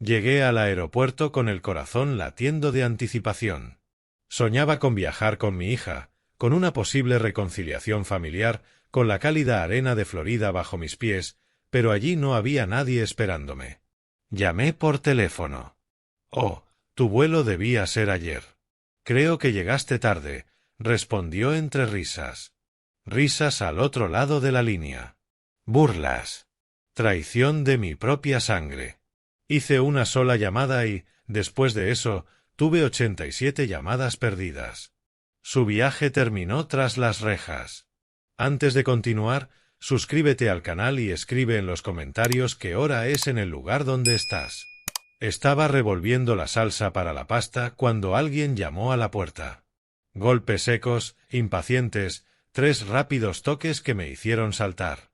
Llegué al aeropuerto con el corazón latiendo de anticipación. Soñaba con viajar con mi hija, con una posible reconciliación familiar, con la cálida arena de Florida bajo mis pies, pero allí no había nadie esperándome. Llamé por teléfono. «Oh, tu vuelo debía ser ayer. Creo que llegaste tarde», respondió entre risas. Risas al otro lado de la línea. Burlas. Traición de mi propia sangre. Hice una sola llamada y, después de eso, tuve 87 llamadas perdidas. Su viaje terminó tras las rejas. Antes de continuar, suscríbete al canal y escribe en los comentarios qué hora es en el lugar donde estás. Estaba revolviendo la salsa para la pasta cuando alguien llamó a la puerta. Golpes secos, impacientes, 3 rápidos toques que me hicieron saltar.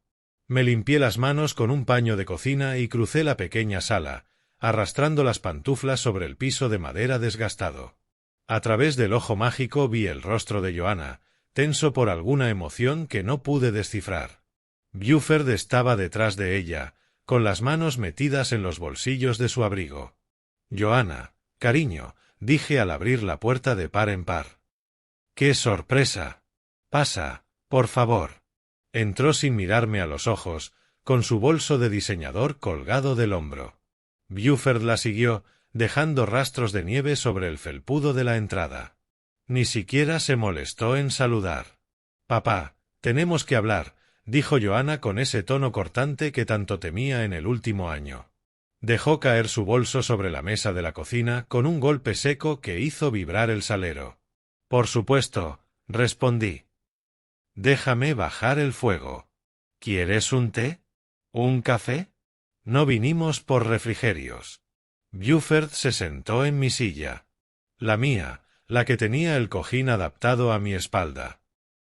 Me limpié las manos con un paño de cocina y crucé la pequeña sala, arrastrando las pantuflas sobre el piso de madera desgastado. A través del ojo mágico vi el rostro de Joanna, tenso por alguna emoción que no pude descifrar. Buford estaba detrás de ella, con las manos metidas en los bolsillos de su abrigo. «Joanna, cariño», dije al abrir la puerta de par en par. «¡Qué sorpresa! Pasa, por favor». Entró sin mirarme a los ojos, con su bolso de diseñador colgado del hombro. Buford la siguió, dejando rastros de nieve sobre el felpudo de la entrada. Ni siquiera se molestó en saludar. «Papá, tenemos que hablar», dijo Joanna con ese tono cortante que tanto temía en el último año. Dejó caer su bolso sobre la mesa de la cocina con un golpe seco que hizo vibrar el salero. «Por supuesto», respondí. «Déjame bajar el fuego. ¿Quieres un té? ¿Un café? No vinimos por refrigerios». Buford se sentó en mi silla. La mía, la que tenía el cojín adaptado a mi espalda.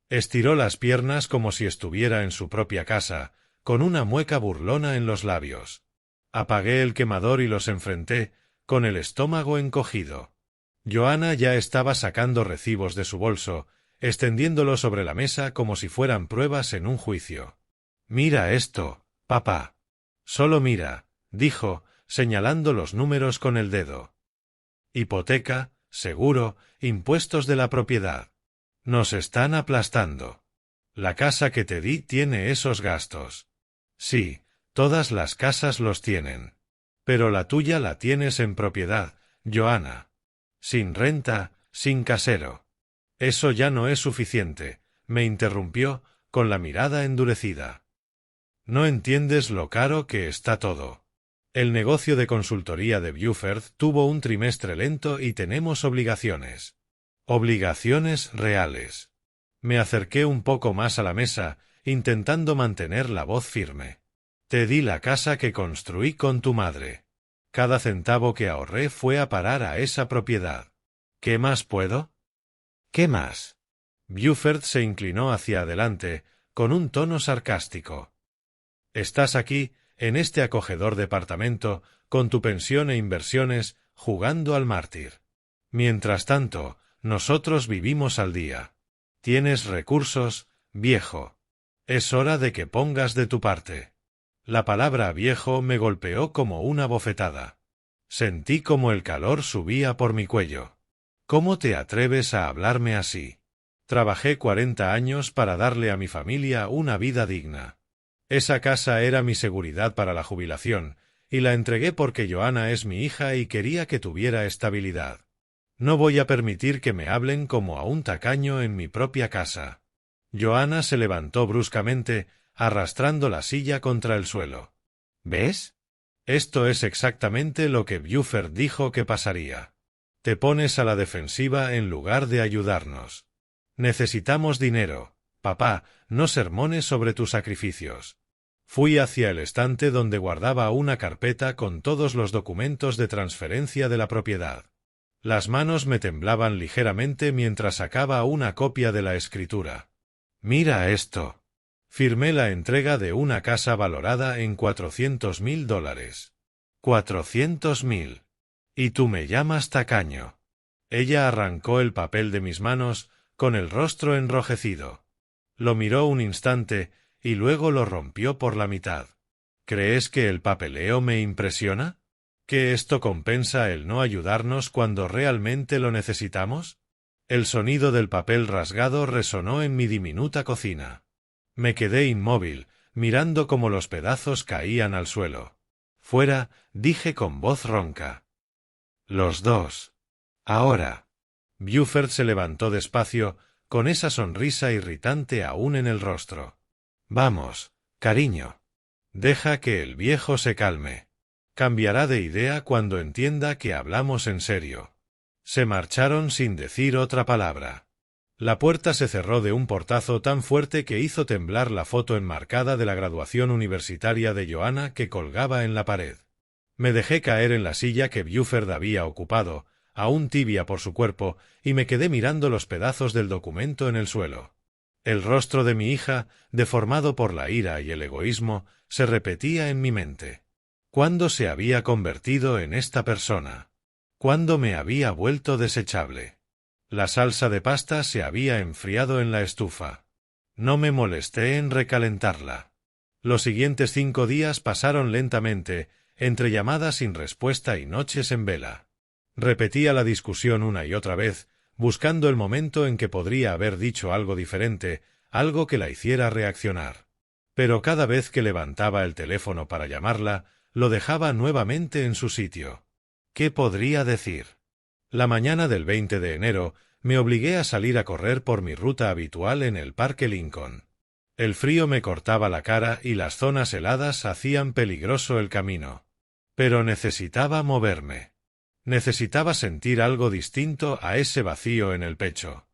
Estiró las piernas como si estuviera en su propia casa, con una mueca burlona en los labios. Apagué el quemador y los enfrenté, con el estómago encogido. Joanna ya estaba sacando recibos de su bolso, extendiéndolo sobre la mesa como si fueran pruebas en un juicio. «Mira esto, papá». «Solo mira», dijo, señalando los números con el dedo. «Hipoteca, seguro, impuestos de la propiedad. Nos están aplastando. La casa que te di tiene esos gastos. Sí, todas las casas los tienen. Pero la tuya la tienes en propiedad, Joanna. Sin renta, sin casero». «Eso ya no es suficiente», me interrumpió, con la mirada endurecida. «No entiendes lo caro que está todo. El negocio de consultoría de Buford tuvo un trimestre lento y tenemos obligaciones. Obligaciones reales». Me acerqué un poco más a la mesa, intentando mantener la voz firme. «Te di la casa que construí con tu madre. Cada centavo que ahorré fue a parar a esa propiedad. ¿Qué más puedo? ¿Qué más?» Buford se inclinó hacia adelante, con un tono sarcástico. «Estás aquí, en este acogedor departamento, con tu pensión e inversiones, jugando al mártir. Mientras tanto, nosotros vivimos al día. Tienes recursos, viejo. Es hora de que pongas de tu parte». La palabra viejo me golpeó como una bofetada. Sentí como el calor subía por mi cuello. «¿Cómo te atreves a hablarme así? Trabajé 40 años para darle a mi familia una vida digna. Esa casa era mi seguridad para la jubilación, y la entregué porque Joanna es mi hija y quería que tuviera estabilidad. No voy a permitir que me hablen como a un tacaño en mi propia casa». Joanna se levantó bruscamente, arrastrando la silla contra el suelo. «¿Ves? Esto es exactamente lo que Buford dijo que pasaría. Te pones a la defensiva en lugar de ayudarnos. Necesitamos dinero, papá, no sermones sobre tus sacrificios». Fui hacia el estante donde guardaba una carpeta con todos los documentos de transferencia de la propiedad. Las manos me temblaban ligeramente mientras sacaba una copia de la escritura. «Mira esto». Firmé la entrega de una casa valorada en $400,000. $400,000. Y tú me llamas tacaño. Ella arrancó el papel de mis manos, con el rostro enrojecido. Lo miró un instante y luego lo rompió por la mitad. «¿Crees que el papeleo me impresiona? ¿Que esto compensa el no ayudarnos cuando realmente lo necesitamos? El sonido del papel rasgado resonó en mi diminuta cocina. Me quedé inmóvil, mirando cómo los pedazos caían al suelo. Fuera, dije con voz ronca. Los dos. Ahora. Buford se levantó despacio, con esa sonrisa irritante aún en el rostro. Vamos, cariño. Deja que el viejo se calme. Cambiará de idea cuando entienda que hablamos en serio. Se marcharon sin decir otra palabra. La puerta se cerró de un portazo tan fuerte que hizo temblar la foto enmarcada de la graduación universitaria de Joanna que colgaba en la pared. Me dejé caer en la silla que Buford había ocupado, aún tibia por su cuerpo, y me quedé mirando los pedazos del documento en el suelo. El rostro de mi hija, deformado por la ira y el egoísmo, se repetía en mi mente. ¿Cuándo se había convertido en esta persona? ¿Cuándo me había vuelto desechable? La salsa de pasta se había enfriado en la estufa. No me molesté en recalentarla. Los siguientes 5 días pasaron lentamente, entre llamadas sin respuesta y noches en vela. Repetía la discusión una y otra vez, buscando el momento en que podría haber dicho algo diferente, algo que la hiciera reaccionar. Pero cada vez que levantaba el teléfono para llamarla, lo dejaba nuevamente en su sitio. ¿Qué podría decir? La mañana del 20 de enero me obligué a salir a correr por mi ruta habitual en el Parque Lincoln. El frío me cortaba la cara y las zonas heladas hacían peligroso el camino. Pero necesitaba moverme. Necesitaba sentir algo distinto a ese vacío en el pecho.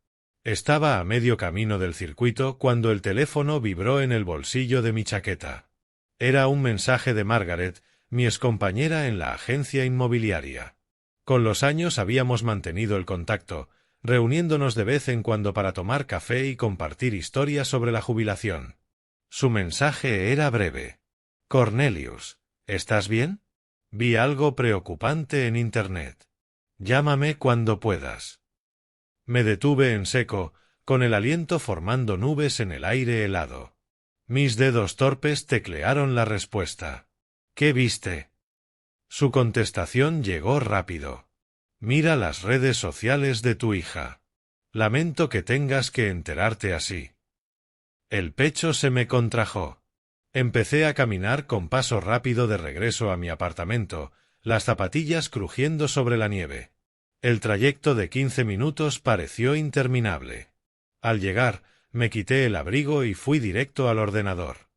Estaba a medio camino del circuito cuando el teléfono vibró en el bolsillo de mi chaqueta. Era un mensaje de Margaret, mi excompañera en la agencia inmobiliaria. Con los años habíamos mantenido el contacto, reuniéndonos de vez en cuando para tomar café y compartir historias sobre la jubilación. Su mensaje era breve. Cornelius, ¿estás bien? Vi algo preocupante en Internet. Llámame cuando puedas. Me detuve en seco, con el aliento formando nubes en el aire helado. Mis dedos torpes teclearon la respuesta. ¿Qué viste? Su contestación llegó rápido. Mira las redes sociales de tu hija. Lamento que tengas que enterarte así. El pecho se me contrajo. Empecé a caminar con paso rápido de regreso a mi apartamento, las zapatillas crujiendo sobre la nieve. El trayecto de 15 minutos pareció interminable. Al llegar, me quité el abrigo y fui directo al ordenador.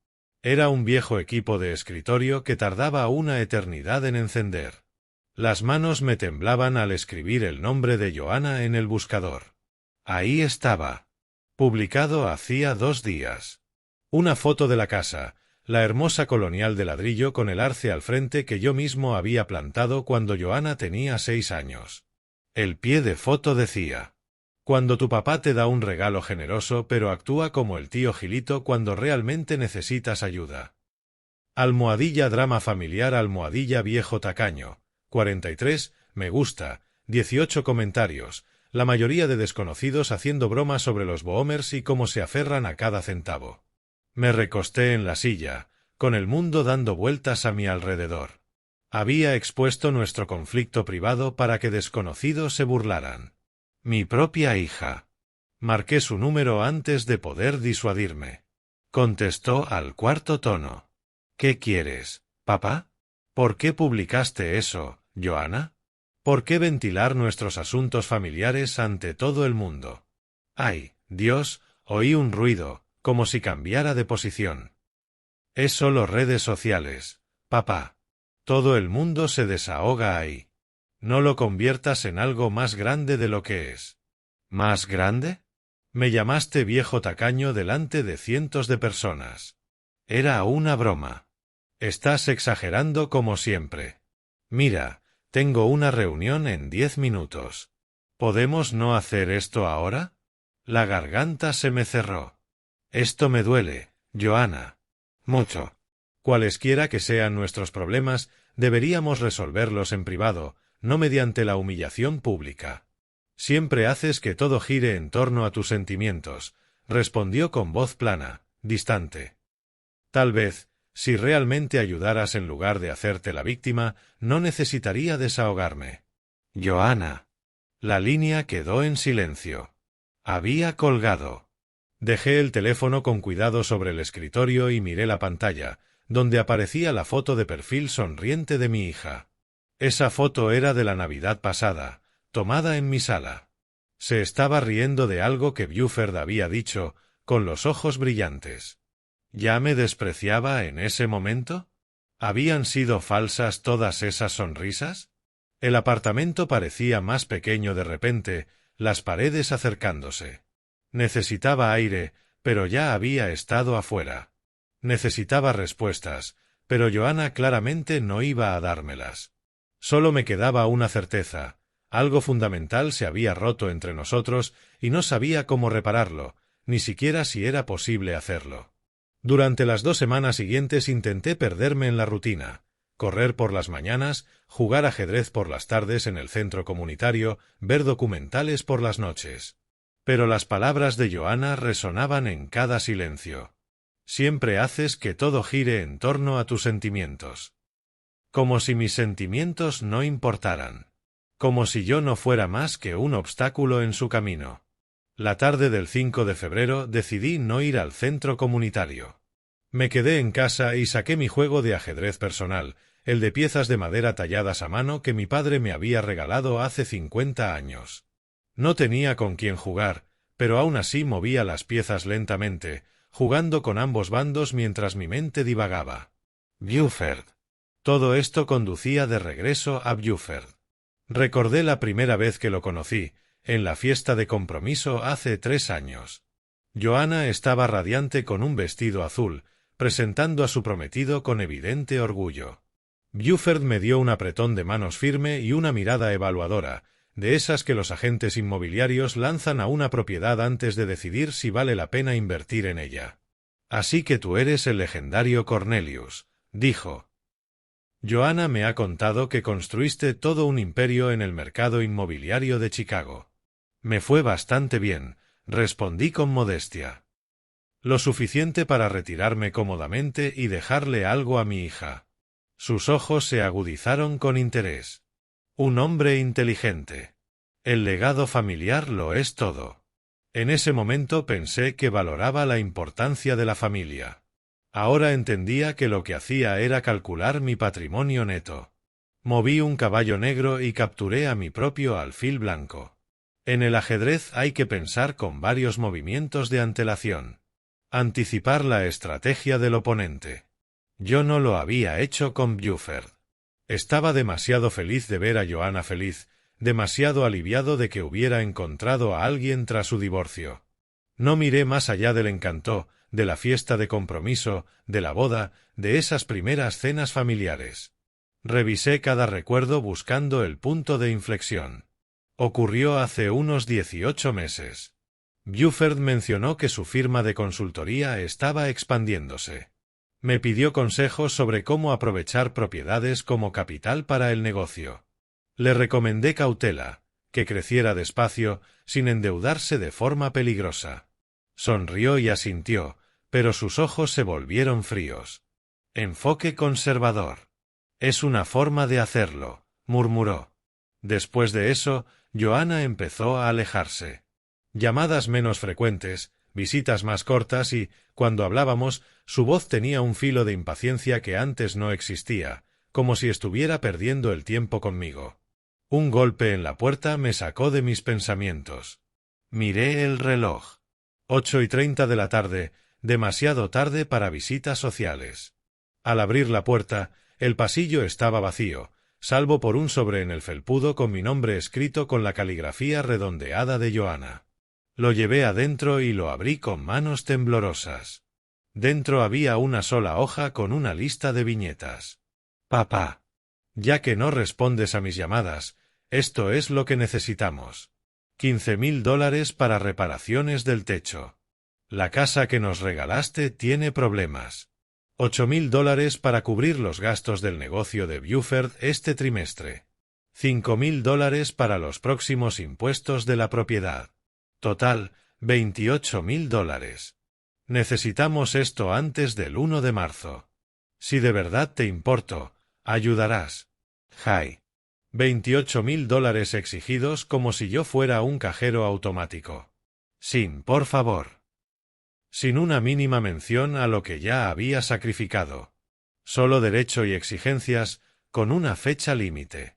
Era un viejo equipo de escritorio que tardaba una eternidad en encender. Las manos me temblaban al escribir el nombre de Joanna en el buscador. Ahí estaba. Publicado hacía 2 días. Una foto de la casa, la hermosa colonial de ladrillo con el arce al frente que yo mismo había plantado cuando Joanna tenía 6 años. El pie de foto decía: cuando tu papá te da un regalo generoso pero actúa como el tío Gilito cuando realmente necesitas ayuda. Almohadilla drama familiar almohadilla viejo tacaño. 43, me gusta, 18 comentarios, la mayoría de desconocidos haciendo bromas sobre los boomers y cómo se aferran a cada centavo. Me recosté en la silla, con el mundo dando vueltas a mi alrededor. Había expuesto nuestro conflicto privado para que desconocidos se burlaran. Mi propia hija. Marqué su número antes de poder disuadirme. Contestó al cuarto tono. ¿Qué quieres, papá? ¿Por qué publicaste eso, Joanna? ¿Por qué ventilar nuestros asuntos familiares ante todo el mundo? ¡Ay, Dios! Oí un ruido, como si cambiara de posición. Es solo redes sociales, papá. Todo el mundo se desahoga ahí. No lo conviertas en algo más grande de lo que es. ¿Más grande? Me llamaste viejo tacaño delante de cientos de personas. Era una broma. Estás exagerando como siempre. Mira, tengo una reunión en 10 minutos. ¿Podemos no hacer esto ahora? La garganta se me cerró. Esto me duele, Joanna. Mucho. Cualesquiera que sean nuestros problemas, deberíamos resolverlos en privado, no mediante la humillación pública. Siempre haces que todo gire en torno a tus sentimientos, respondió con voz plana, distante. Tal vez, Si realmente ayudaras en lugar de hacerte la víctima, no necesitaría desahogarme. Joanna. La línea quedó en silencio. Había colgado. Dejé el teléfono con cuidado sobre el escritorio y miré la pantalla, donde aparecía la foto de perfil sonriente de mi hija. Esa foto era de la Navidad pasada, tomada en mi sala. Se estaba riendo de algo que Buford había dicho, con los ojos brillantes. ¿Ya me despreciaba en ese momento? ¿Habían sido falsas todas esas sonrisas? El apartamento parecía más pequeño de repente, las paredes acercándose. Necesitaba aire, pero ya había estado afuera. Necesitaba respuestas, pero Joanna claramente no iba a dármelas. Solo me quedaba una certeza: algo fundamental se había roto entre nosotros y no sabía cómo repararlo, ni siquiera si era posible hacerlo. Durante las 2 semanas siguientes intenté perderme en la rutina, correr por las mañanas, jugar ajedrez por las tardes en el centro comunitario, ver documentales por las noches. Pero las palabras de Joanna resonaban en cada silencio. Siempre haces que todo gire en torno a tus sentimientos. Como si mis sentimientos no importaran. Como si yo no fuera más que un obstáculo en su camino. La tarde del 5 de febrero decidí no ir al centro comunitario. Me quedé en casa y saqué mi juego de ajedrez personal, el de piezas de madera talladas a mano que mi padre me había regalado hace 50 años. No tenía con quién jugar, pero aún así movía las piezas lentamente, jugando con ambos bandos mientras mi mente divagaba. Buford. Todo esto conducía de regreso a Buford. Recordé la primera vez que lo conocí, en la fiesta de compromiso hace 3 años. Joanna estaba radiante con un vestido azul, presentando a su prometido con evidente orgullo. Buford me dio un apretón de manos firme y una mirada evaluadora, de esas que los agentes inmobiliarios lanzan a una propiedad antes de decidir si vale la pena invertir en ella. «Así que tú eres el legendario Cornelius», dijo. «Joanna me ha contado que construiste todo un imperio en el mercado inmobiliario de Chicago». «Me fue bastante bien», respondí con modestia. «Lo suficiente para retirarme cómodamente y dejarle algo a mi hija». Sus ojos se agudizaron con interés. «Un hombre inteligente. El legado familiar lo es todo». En ese momento pensé que valoraba la importancia de la familia. Ahora entendía que lo que hacía era calcular mi patrimonio neto. Moví un caballo negro y capturé a mi propio alfil blanco. En el ajedrez hay que pensar con varios movimientos de antelación. Anticipar la estrategia del oponente. Yo no lo había hecho con Buford. Estaba demasiado feliz de ver a Joanna feliz, demasiado aliviado de que hubiera encontrado a alguien tras su divorcio. No miré más allá del encanto, de la fiesta de compromiso, de la boda, de esas primeras cenas familiares. Revisé cada recuerdo buscando el punto de inflexión. Ocurrió hace unos 18 meses. Buford mencionó que su firma de consultoría estaba expandiéndose. Me pidió consejos sobre cómo aprovechar propiedades como capital para el negocio. Le recomendé cautela, que creciera despacio, sin endeudarse de forma peligrosa. Sonrió y asintió, pero sus ojos se volvieron fríos. Enfoque conservador. Es una forma de hacerlo, murmuró. Después de eso, Joanna empezó a alejarse. Llamadas menos frecuentes, visitas más cortas y, cuando hablábamos, su voz tenía un filo de impaciencia que antes no existía, como si estuviera perdiendo el tiempo conmigo. Un golpe en la puerta me sacó de mis pensamientos. Miré el reloj. 8:30 de la tarde, demasiado tarde para visitas sociales. Al abrir la puerta, el pasillo estaba vacío, salvo por un sobre en el felpudo con mi nombre escrito con la caligrafía redondeada de Joanna. Lo llevé adentro y lo abrí con manos temblorosas. Dentro había una sola hoja con una lista de viñetas. Papá. Ya que no respondes a mis llamadas, esto es lo que necesitamos. $15,000 para reparaciones del techo. La casa que nos regalaste tiene problemas. $8,000 para cubrir los gastos del negocio de Buford este trimestre. $5,000 para los próximos impuestos de la propiedad. Total, $28,000. Necesitamos esto antes del 1 de marzo. Si de verdad te importo, ayudarás. Jai. $28.000 exigidos como si yo fuera un cajero automático. Sin, por favor. Sin una mínima mención a lo que ya había sacrificado. Solo derecho y exigencias, con una fecha límite.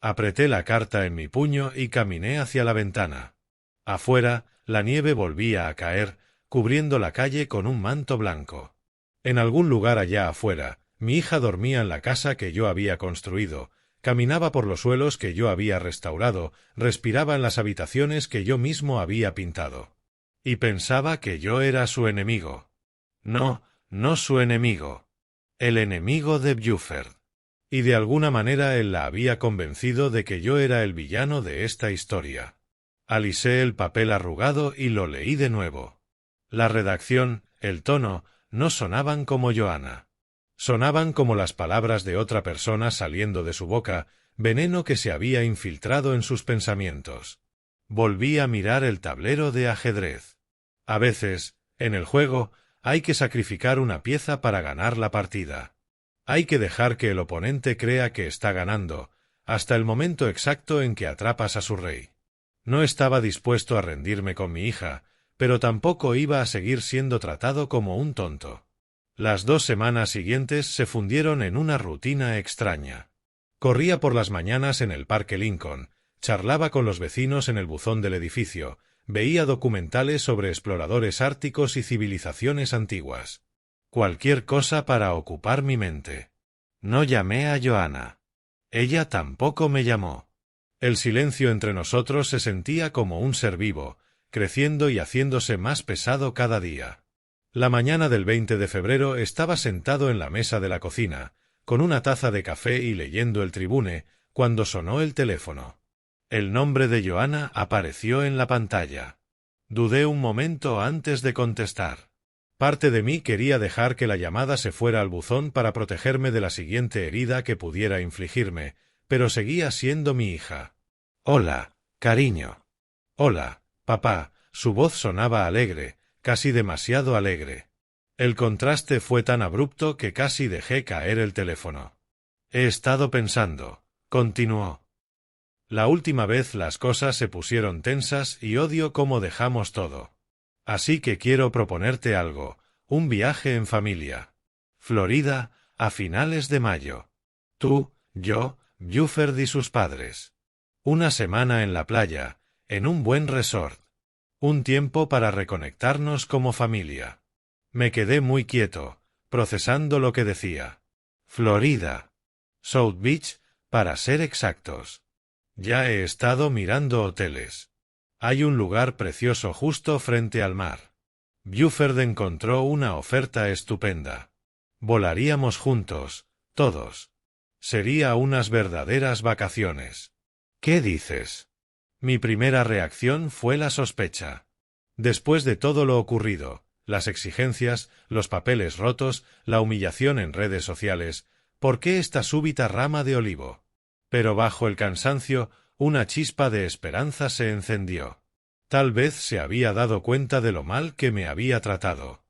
Apreté la carta en mi puño y caminé hacia la ventana. Afuera, la nieve volvía a caer, cubriendo la calle con un manto blanco. En algún lugar allá afuera, mi hija dormía en la casa que yo había construido, caminaba por los suelos que yo había restaurado, respiraba en las habitaciones que yo mismo había pintado. Y pensaba que yo era su enemigo. No, no su enemigo. El enemigo de Buford. Y de alguna manera él la había convencido de que yo era el villano de esta historia. Alisé el papel arrugado y lo leí de nuevo. La redacción, el tono, no sonaban como Joanna. Sonaban como las palabras de otra persona saliendo de su boca, veneno que se había infiltrado en sus pensamientos. Volví a mirar el tablero de ajedrez. A veces, en el juego, hay que sacrificar una pieza para ganar la partida. Hay que dejar que el oponente crea que está ganando, hasta el momento exacto en que atrapas a su rey. No estaba dispuesto a rendirme con mi hija, pero tampoco iba a seguir siendo tratado como un tonto. Las 2 semanas siguientes se fundieron en una rutina extraña. Corría por las mañanas en el Parque Lincoln, charlaba con los vecinos en el buzón del edificio, veía documentales sobre exploradores árticos y civilizaciones antiguas. Cualquier cosa para ocupar mi mente. No llamé a Joanna. Ella tampoco me llamó. El silencio entre nosotros se sentía como un ser vivo, creciendo y haciéndose más pesado cada día. La mañana del 20 de febrero estaba sentado en la mesa de la cocina, con una taza de café y leyendo el Tribune, cuando sonó el teléfono. El nombre de Joanna apareció en la pantalla. Dudé un momento antes de contestar. Parte de mí quería dejar que la llamada se fuera al buzón para protegerme de la siguiente herida que pudiera infligirme, pero seguía siendo mi hija. Hola, cariño. Hola, papá. Su voz sonaba alegre, casi demasiado alegre. El contraste fue tan abrupto que casi dejé caer el teléfono. He estado pensando, continuó. La última vez las cosas se pusieron tensas y odio cómo dejamos todo. Así que quiero proponerte algo, un viaje en familia. Florida, a finales de mayo. Tú, yo, Buford y sus padres. Una semana en la playa, en un buen resort. Un tiempo para reconectarnos como familia. Me quedé muy quieto, procesando lo que decía. Florida. South Beach, para ser exactos. Ya he estado mirando hoteles. Hay un lugar precioso justo frente al mar. Buford encontró una oferta estupenda. Volaríamos juntos, todos. Sería unas verdaderas vacaciones. ¿Qué dices? Mi primera reacción fue la sospecha. Después de todo lo ocurrido, las exigencias, los papeles rotos, la humillación en redes sociales, ¿por qué esta súbita rama de olivo? Pero bajo el cansancio, una chispa de esperanza se encendió. Tal vez se había dado cuenta de lo mal que me había tratado.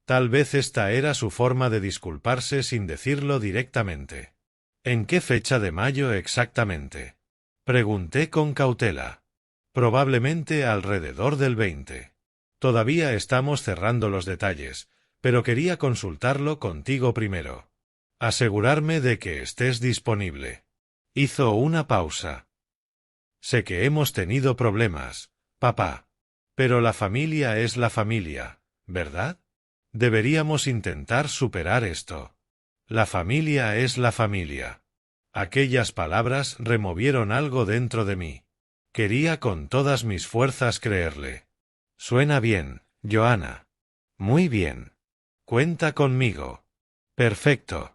Tal vez esta era su forma de disculparse sin decirlo directamente. ¿En qué fecha de mayo exactamente? Pregunté con cautela. Probablemente alrededor del 20. Todavía estamos cerrando los detalles, pero quería consultarlo contigo primero. Asegurarme de que estés disponible. Hizo una pausa. Sé que hemos tenido problemas, papá. Pero la familia es la familia, ¿verdad? Deberíamos intentar superar esto. La familia es la familia. Aquellas palabras removieron algo dentro de mí. Quería con todas mis fuerzas creerle. Suena bien, Joanna. Muy bien. Cuenta conmigo. Perfecto.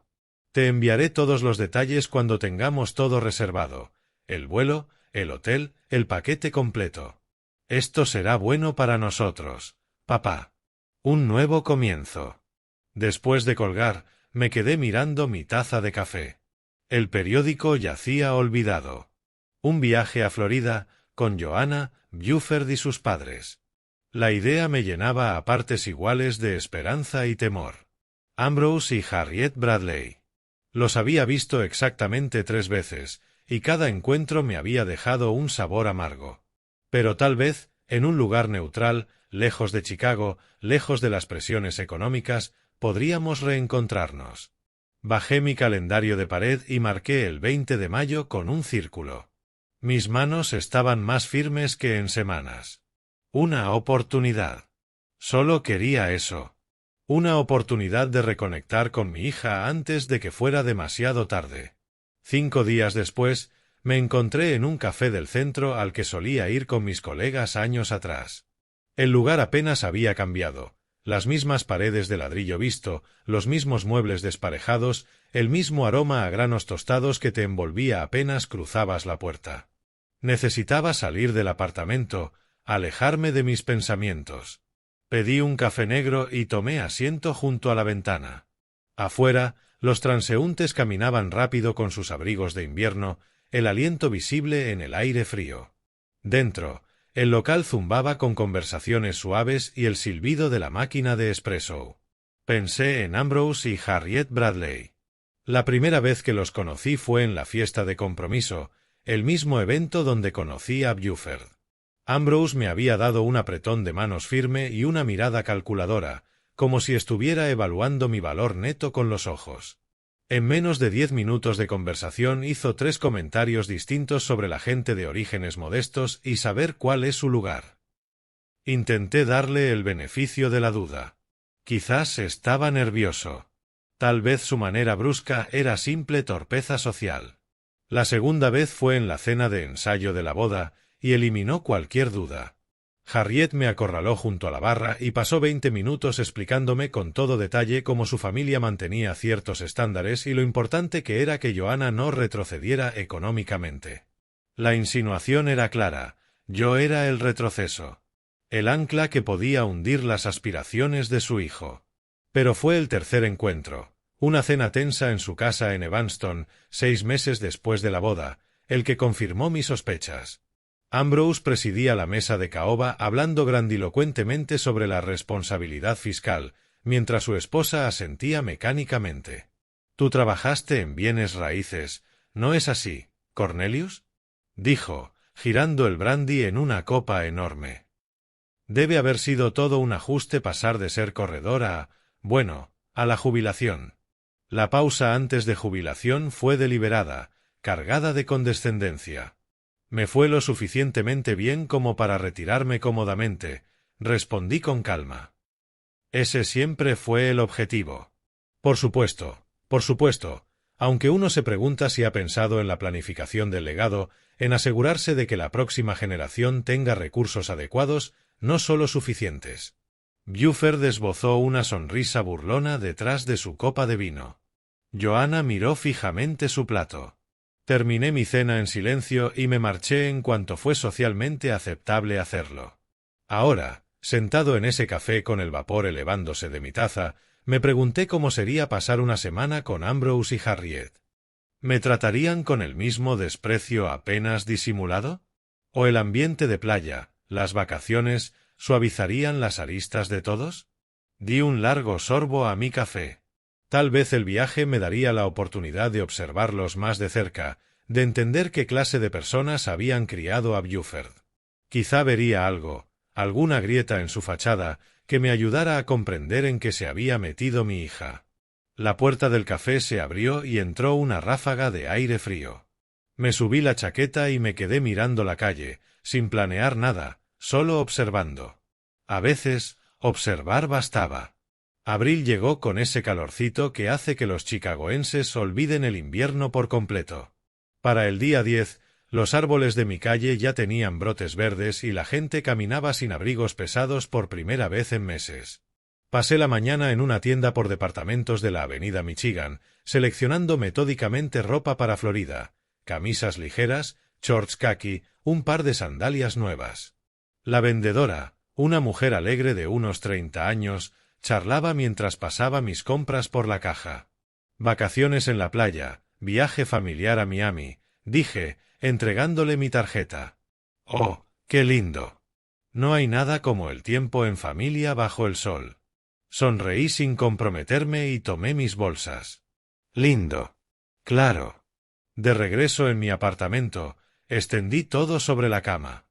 Te enviaré todos los detalles cuando tengamos todo reservado. El vuelo, el hotel, el paquete completo. Esto será bueno para nosotros, papá. Un nuevo comienzo. Después de colgar, me quedé mirando mi taza de café. El periódico yacía olvidado. Un viaje a Florida, con Joanna, Buford y sus padres. La idea me llenaba a partes iguales de esperanza y temor. Ambrose y Harriet Bradley. Los había visto exactamente 3 veces, y cada encuentro me había dejado un sabor amargo. Pero tal vez, en un lugar neutral, lejos de Chicago, lejos de las presiones económicas, podríamos reencontrarnos. Bajé mi calendario de pared y marqué el 20 de mayo con un círculo. Mis manos estaban más firmes que en semanas. Una oportunidad. Solo quería eso. Una oportunidad de reconectar con mi hija antes de que fuera demasiado tarde. 5 días después, me encontré en un café del centro al que solía ir con mis colegas años atrás. El lugar apenas había cambiado. Las mismas paredes de ladrillo visto, los mismos muebles desparejados, el mismo aroma a granos tostados que te envolvía apenas cruzabas la puerta. Necesitaba salir del apartamento, alejarme de mis pensamientos. Pedí un café negro y tomé asiento junto a la ventana. Afuera, los transeúntes caminaban rápido con sus abrigos de invierno, el aliento visible en el aire frío. Dentro, el local zumbaba con conversaciones suaves y el silbido de la máquina de espresso. Pensé en Ambrose y Harriet Bradley. La primera vez que los conocí fue en la fiesta de compromiso, el mismo evento donde conocí a Buford. Ambrose me había dado un apretón de manos firme y una mirada calculadora, como si estuviera evaluando mi valor neto con los ojos. En menos de 10 minutos de conversación hizo 3 comentarios distintos sobre la gente de orígenes modestos y saber cuál es su lugar. Intenté darle el beneficio de la duda. Quizás estaba nervioso. Tal vez su manera brusca era simple torpeza social. La segunda vez fue en la cena de ensayo de la boda, y eliminó cualquier duda. Harriet me acorraló junto a la barra y pasó 20 minutos explicándome con todo detalle cómo su familia mantenía ciertos estándares y lo importante que era que Joanna no retrocediera económicamente. La insinuación era clara: yo era el retroceso. El ancla que podía hundir las aspiraciones de su hijo. Pero fue el tercer encuentro, una cena tensa en su casa en Evanston, 6 meses después de la boda, el que confirmó mis sospechas. Ambrose presidía la mesa de caoba hablando grandilocuentemente sobre la responsabilidad fiscal, mientras su esposa asentía mecánicamente. «Tú trabajaste en bienes raíces, ¿no es así, Cornelius?», dijo, girando el brandy en una copa enorme. Debe haber sido todo un ajuste pasar de ser corredor a la jubilación. La pausa antes de jubilación fue deliberada, cargada de condescendencia. Me fue lo suficientemente bien como para retirarme cómodamente, respondí con calma. Ese siempre fue el objetivo. Por supuesto, aunque uno se pregunta si ha pensado en la planificación del legado, en asegurarse de que la próxima generación tenga recursos adecuados, no solo suficientes. Buford esbozó una sonrisa burlona detrás de su copa de vino. Joanna miró fijamente su plato. Terminé mi cena en silencio y me marché en cuanto fue socialmente aceptable hacerlo. Ahora, sentado en ese café con el vapor elevándose de mi taza, me pregunté cómo sería pasar una semana con Ambrose y Harriet. ¿Me tratarían con el mismo desprecio apenas disimulado? ¿O el ambiente de playa, las vacaciones, suavizarían las aristas de todos? Di un largo sorbo a mi café. Tal vez el viaje me daría la oportunidad de observarlos más de cerca, de entender qué clase de personas habían criado a Buford. Quizá vería algo, alguna grieta en su fachada, que me ayudara a comprender en qué se había metido mi hija. La puerta del café se abrió y entró una ráfaga de aire frío. Me subí la chaqueta y me quedé mirando la calle, sin planear nada, solo observando. A veces, observar bastaba. Abril llegó con ese calorcito que hace que los chicagoenses olviden el invierno por completo. Para el día 10, los árboles de mi calle ya tenían brotes verdes y la gente caminaba sin abrigos pesados por primera vez en meses. Pasé la mañana en una tienda por departamentos de la avenida Michigan, seleccionando metódicamente ropa para Florida, camisas ligeras, shorts khaki, un par de sandalias nuevas. La vendedora, una mujer alegre de unos 30 años, charlaba mientras pasaba mis compras por la caja. Vacaciones en la playa, viaje familiar a Miami, dije, entregándole mi tarjeta. ¡Oh, qué lindo! No hay nada como el tiempo en familia bajo el sol. Sonreí sin comprometerme y tomé mis bolsas. Lindo. Claro. De regreso en mi apartamento, extendí todo sobre la cama.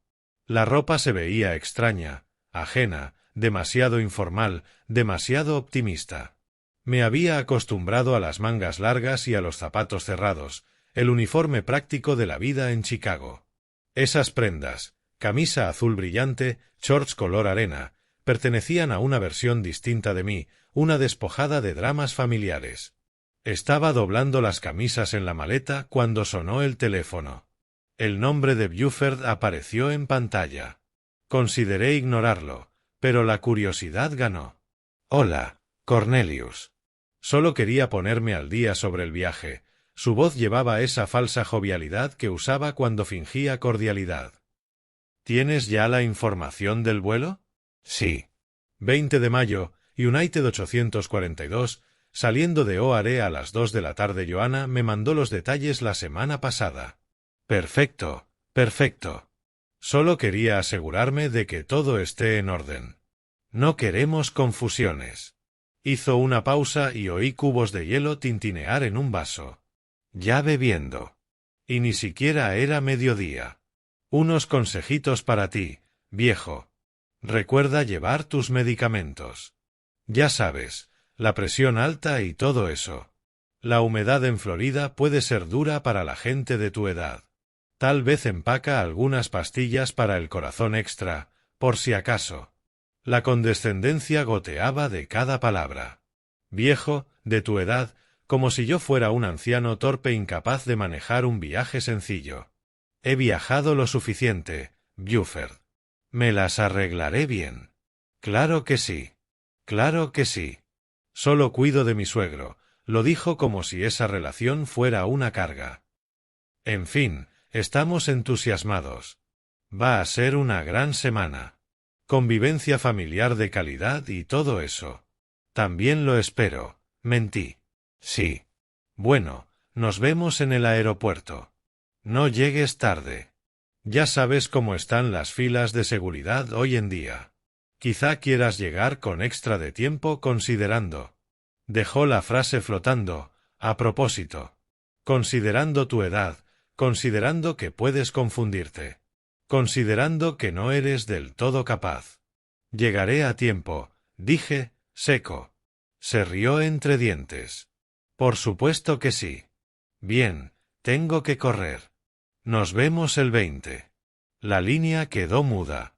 La ropa se veía extraña, ajena, demasiado informal, demasiado optimista. Me había acostumbrado a las mangas largas y a los zapatos cerrados, el uniforme práctico de la vida en Chicago. Esas prendas, camisa azul brillante, shorts color arena, pertenecían a una versión distinta de mí, una despojada de dramas familiares. Estaba doblando las camisas en la maleta cuando sonó el teléfono. El nombre de Buford apareció en pantalla. Consideré ignorarlo, pero la curiosidad ganó. Hola, Cornelius. Solo quería ponerme al día sobre el viaje. Su voz llevaba esa falsa jovialidad que usaba cuando fingía cordialidad. ¿Tienes ya la información del vuelo? Sí. 20 de mayo, United 842, saliendo de O'Hare a las 2 de la tarde. Joanna me mandó los detalles la semana pasada. Perfecto, perfecto. Solo quería asegurarme de que todo esté en orden. No queremos confusiones. Hizo una pausa y oí cubos de hielo tintinear en un vaso. Ya bebiendo. Y ni siquiera era mediodía. Unos consejitos para ti, viejo. Recuerda llevar tus medicamentos. Ya sabes, la presión alta y todo eso. La humedad en Florida puede ser dura para la gente de tu edad. Tal vez empaca algunas pastillas para el corazón extra, por si acaso. La condescendencia goteaba de cada palabra. Viejo, de tu edad, como si yo fuera un anciano torpe incapaz de manejar un viaje sencillo. He viajado lo suficiente, Buford. Me las arreglaré bien. Claro que sí. Claro que sí. Solo cuido de mi suegro, lo dijo como si esa relación fuera una carga. En fin, estamos entusiasmados. Va a ser una gran semana. Convivencia familiar de calidad y todo eso. También lo espero, mentí. Sí. Bueno, nos vemos en el aeropuerto. No llegues tarde. Ya sabes cómo están las filas de seguridad hoy en día. Quizá quieras llegar con extra de tiempo considerando. Dejó la frase flotando, a propósito. Considerando tu edad, considerando que puedes confundirte. Considerando que no eres del todo capaz. Llegaré a tiempo, dije, seco. Se rió entre dientes. Por supuesto que sí. Bien, tengo que correr. Nos vemos el 20. La línea quedó muda.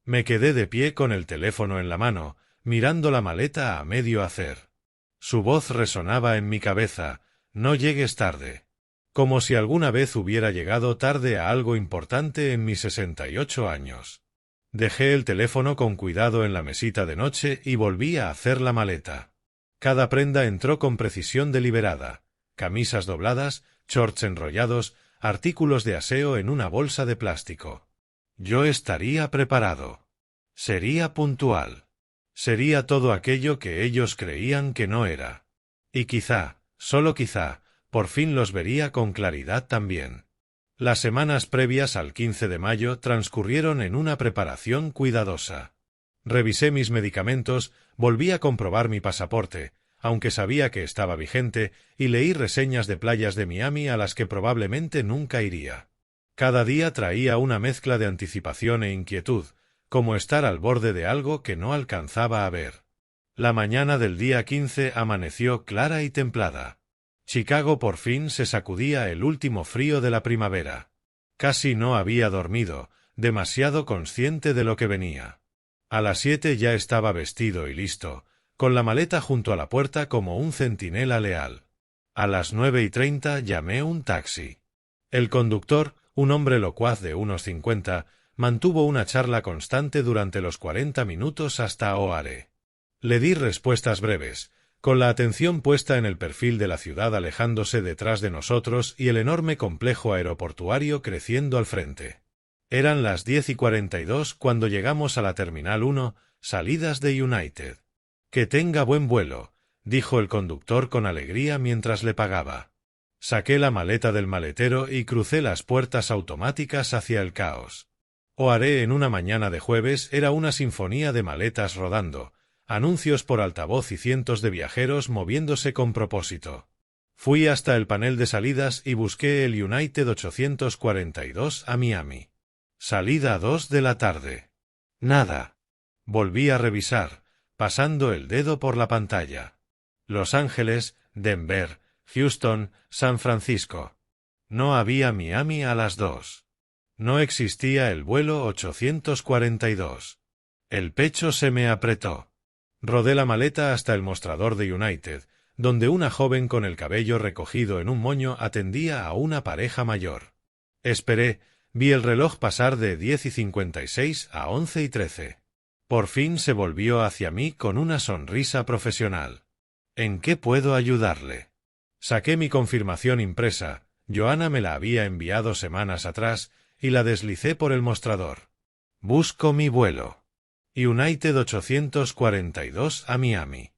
Me quedé de pie con el teléfono en la mano, mirando la maleta a medio hacer. Su voz resonaba en mi cabeza, no llegues tarde. Como si alguna vez hubiera llegado tarde a algo importante en mis 68 años. Dejé el teléfono con cuidado en la mesita de noche y volví a hacer la maleta. Cada prenda entró con precisión deliberada. Camisas dobladas, shorts enrollados, artículos de aseo en una bolsa de plástico. Yo estaría preparado. Sería puntual. Sería todo aquello que ellos creían que no era. Y quizá, solo quizá, por fin los vería con claridad también. Las semanas previas al 15 de mayo transcurrieron en una preparación cuidadosa. Revisé mis medicamentos, volví a comprobar mi pasaporte, aunque sabía que estaba vigente, y leí reseñas de playas de Miami a las que probablemente nunca iría. Cada día traía una mezcla de anticipación e inquietud, como estar al borde de algo que no alcanzaba a ver. La mañana del día 15 amaneció clara y templada. Chicago por fin se sacudía el último frío de la primavera. Casi no había dormido, demasiado consciente de lo que venía. A las 7 ya estaba vestido y listo, con la maleta junto a la puerta como un centinela leal. A las 9:30 llamé un taxi. El conductor, un hombre locuaz de unos 50, mantuvo una charla constante durante los 40 minutos hasta O'Hare. Le di respuestas breves, con la atención puesta en el perfil de la ciudad alejándose detrás de nosotros y el enorme complejo aeroportuario creciendo al frente. Eran las 10:42 cuando llegamos a la Terminal 1, salidas de United. «Que tenga buen vuelo», dijo el conductor con alegría mientras le pagaba. Saqué la maleta del maletero y crucé las puertas automáticas hacia el caos. O'Hare en una mañana de jueves era una sinfonía de maletas rodando, anuncios por altavoz y cientos de viajeros moviéndose con propósito. Fui hasta el panel de salidas y busqué el United 842 a Miami. Salida 2 de la tarde. Nada. Volví a revisar, pasando el dedo por la pantalla. Los Ángeles, Denver, Houston, San Francisco. No había Miami a las 2. No existía el vuelo 842. El pecho se me apretó. Rodé la maleta hasta el mostrador de United, donde una joven con el cabello recogido en un moño atendía a una pareja mayor. Esperé, vi el reloj pasar de 10:56 a 11:13. Por fin se volvió hacia mí con una sonrisa profesional. ¿En qué puedo ayudarle? Saqué mi confirmación impresa, Joanna me la había enviado semanas atrás, y la deslicé por el mostrador. Busco mi vuelo. United 842 a Miami.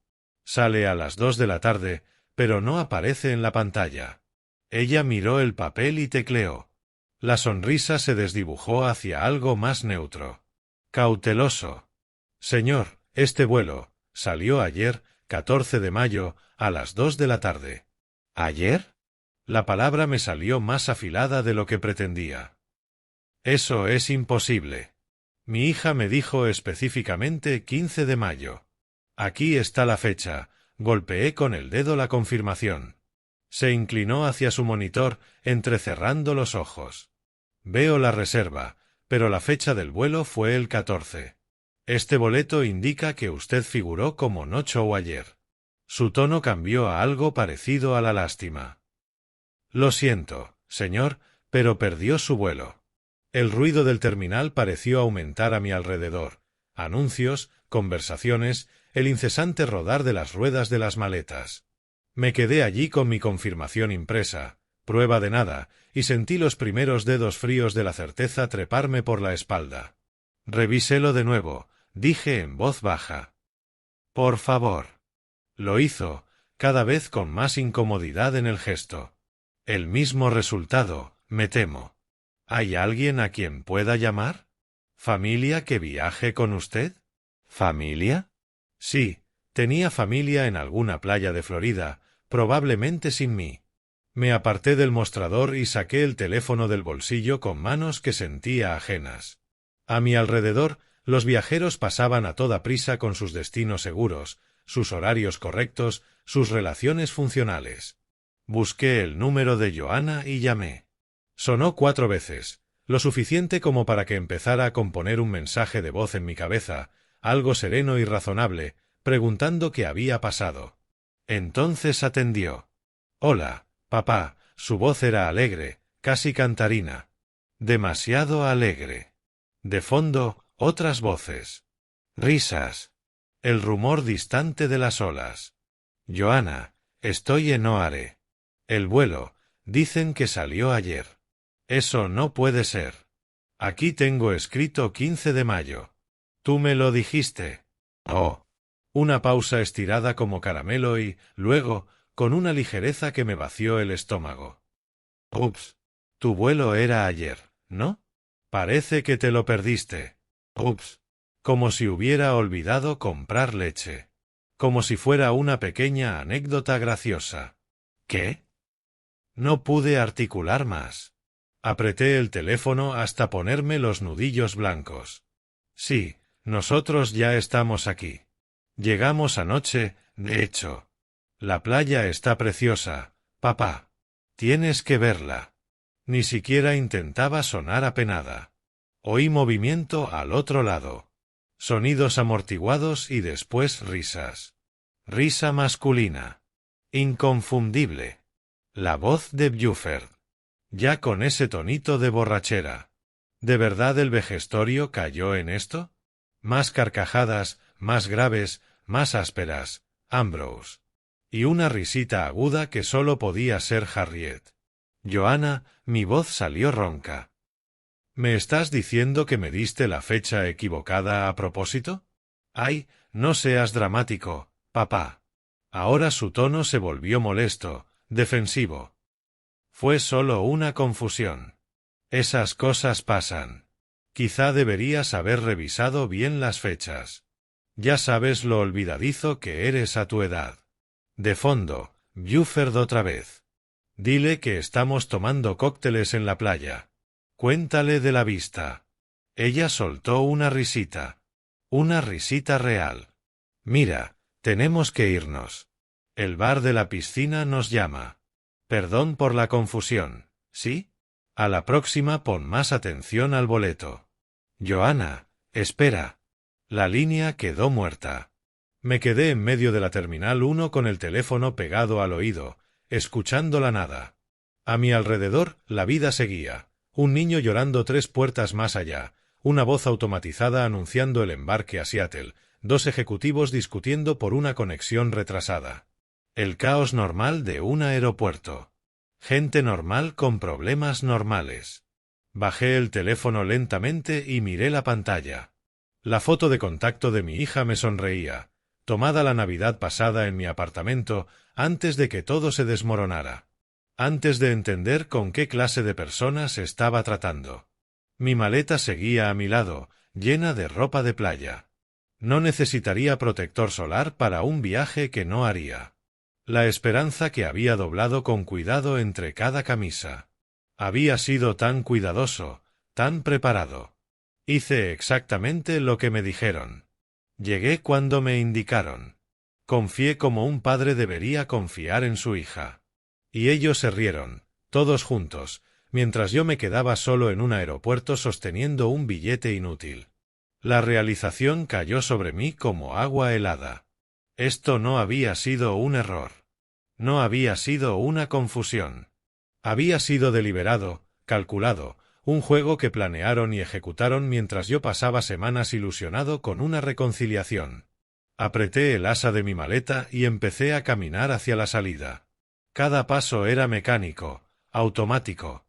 Sale a las 2 de la tarde, pero no aparece en la pantalla. Ella miró el papel y tecleó. La sonrisa se desdibujó hacia algo más neutro. Cauteloso. Señor, este vuelo salió ayer, 14 de mayo, a las 2 de la tarde. ¿Ayer? La palabra me salió más afilada de lo que pretendía. Eso es imposible. Mi hija me dijo específicamente 15 de mayo. Aquí está la fecha. Golpeé con el dedo la confirmación. Se inclinó hacia su monitor, entrecerrando los ojos. Veo la reserva, pero la fecha del vuelo fue el 14. Este boleto indica que usted figuró como no-show ayer. Su tono cambió a algo parecido a la lástima. Lo siento, señor, pero perdió su vuelo. El ruido del terminal pareció aumentar a mi alrededor. Anuncios, conversaciones, el incesante rodar de las ruedas de las maletas. Me quedé allí con mi confirmación impresa, prueba de nada, y sentí los primeros dedos fríos de la certeza treparme por la espalda. Revíselo de nuevo, dije en voz baja. Por favor. Lo hizo, cada vez con más incomodidad en el gesto. El mismo resultado, me temo. ¿Hay alguien a quien pueda llamar? ¿Familia que viaje con usted? ¿Familia? Sí, tenía familia en alguna playa de Florida, probablemente sin mí. Me aparté del mostrador y saqué el teléfono del bolsillo con manos que sentía ajenas. A mi alrededor, los viajeros pasaban a toda prisa con sus destinos seguros, sus horarios correctos, sus relaciones funcionales. Busqué el número de Joanna y llamé. Sonó 4 veces, lo suficiente como para que empezara a componer un mensaje de voz en mi cabeza, algo sereno y razonable, preguntando qué había pasado. Entonces atendió. Hola, papá. Su voz era alegre, casi cantarina. Demasiado alegre. De fondo, otras voces. Risas. El rumor distante de las olas. Joanna, estoy en O'Hare. El vuelo, dicen que salió ayer. Eso no puede ser. Aquí tengo escrito 15 de mayo. Tú me lo dijiste. Oh. Una pausa estirada como caramelo y, luego, con una ligereza que me vació el estómago. Ups. Tu vuelo era ayer, ¿no? Parece que te lo perdiste. Ups. Como si hubiera olvidado comprar leche. Como si fuera una pequeña anécdota graciosa. ¿Qué? No pude articular más. Apreté el teléfono hasta ponerme los nudillos blancos. Sí, nosotros ya estamos aquí. Llegamos anoche, de hecho. La playa está preciosa, papá. Tienes que verla. Ni siquiera intentaba sonar apenada. Oí movimiento al otro lado. Sonidos amortiguados y después risas. Risa masculina. Inconfundible. La voz de Buford. Ya con ese tonito de borrachera. ¿De verdad el vejestorio cayó en esto? Más carcajadas, más graves, más ásperas. Ambrose. Y una risita aguda que solo podía ser Harriet. Joanna, mi voz salió ronca. ¿Me estás diciendo que me diste la fecha equivocada a propósito? Ay, no seas dramático, papá. Ahora su tono se volvió molesto, defensivo. Fue solo una confusión. Esas cosas pasan. Quizá deberías haber revisado bien las fechas. Ya sabes lo olvidadizo que eres a tu edad. De fondo, Buford otra vez. Dile que estamos tomando cócteles en la playa. Cuéntale de la vista. Ella soltó una risita. Una risita real. Mira, tenemos que irnos. El bar de la piscina nos llama. Perdón por la confusión, ¿sí? A la próxima pon más atención al boleto. Joanna, espera. La línea quedó muerta. Me quedé en medio de la Terminal 1 con el teléfono pegado al oído, escuchando la nada. A mi alrededor, la vida seguía. Un niño llorando 3 puertas más allá, una voz automatizada anunciando el embarque a Seattle, 2 ejecutivos discutiendo por una conexión retrasada. El caos normal de un aeropuerto. Gente normal con problemas normales. Bajé el teléfono lentamente y miré la pantalla. La foto de contacto de mi hija me sonreía, tomada la Navidad pasada en mi apartamento, antes de que todo se desmoronara. Antes de entender con qué clase de personas estaba tratando. Mi maleta seguía a mi lado, llena de ropa de playa. No necesitaría protector solar para un viaje que no haría. La esperanza que había doblado con cuidado entre cada camisa. Había sido tan cuidadoso, tan preparado. Hice exactamente lo que me dijeron. Llegué cuando me indicaron. Confié como un padre debería confiar en su hija. Y ellos se rieron, todos juntos, mientras yo me quedaba solo en un aeropuerto sosteniendo un billete inútil. La realización cayó sobre mí como agua helada. Esto no había sido un error. No había sido una confusión. Había sido deliberado, calculado, un juego que planearon y ejecutaron mientras yo pasaba semanas ilusionado con una reconciliación. Apreté el asa de mi maleta y empecé a caminar hacia la salida. Cada paso era mecánico, automático.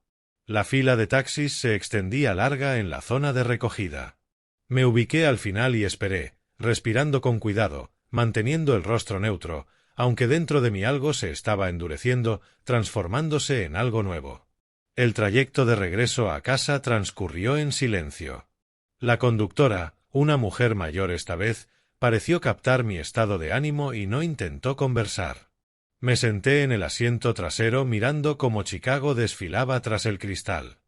La fila de taxis se extendía larga en la zona de recogida. Me ubiqué al final y esperé, respirando con cuidado, manteniendo el rostro neutro, aunque dentro de mí algo se estaba endureciendo, transformándose en algo nuevo. El trayecto de regreso a casa transcurrió en silencio. La conductora, una mujer mayor esta vez, pareció captar mi estado de ánimo y no intentó conversar. Me senté en el asiento trasero mirando cómo Chicago desfilaba tras el cristal.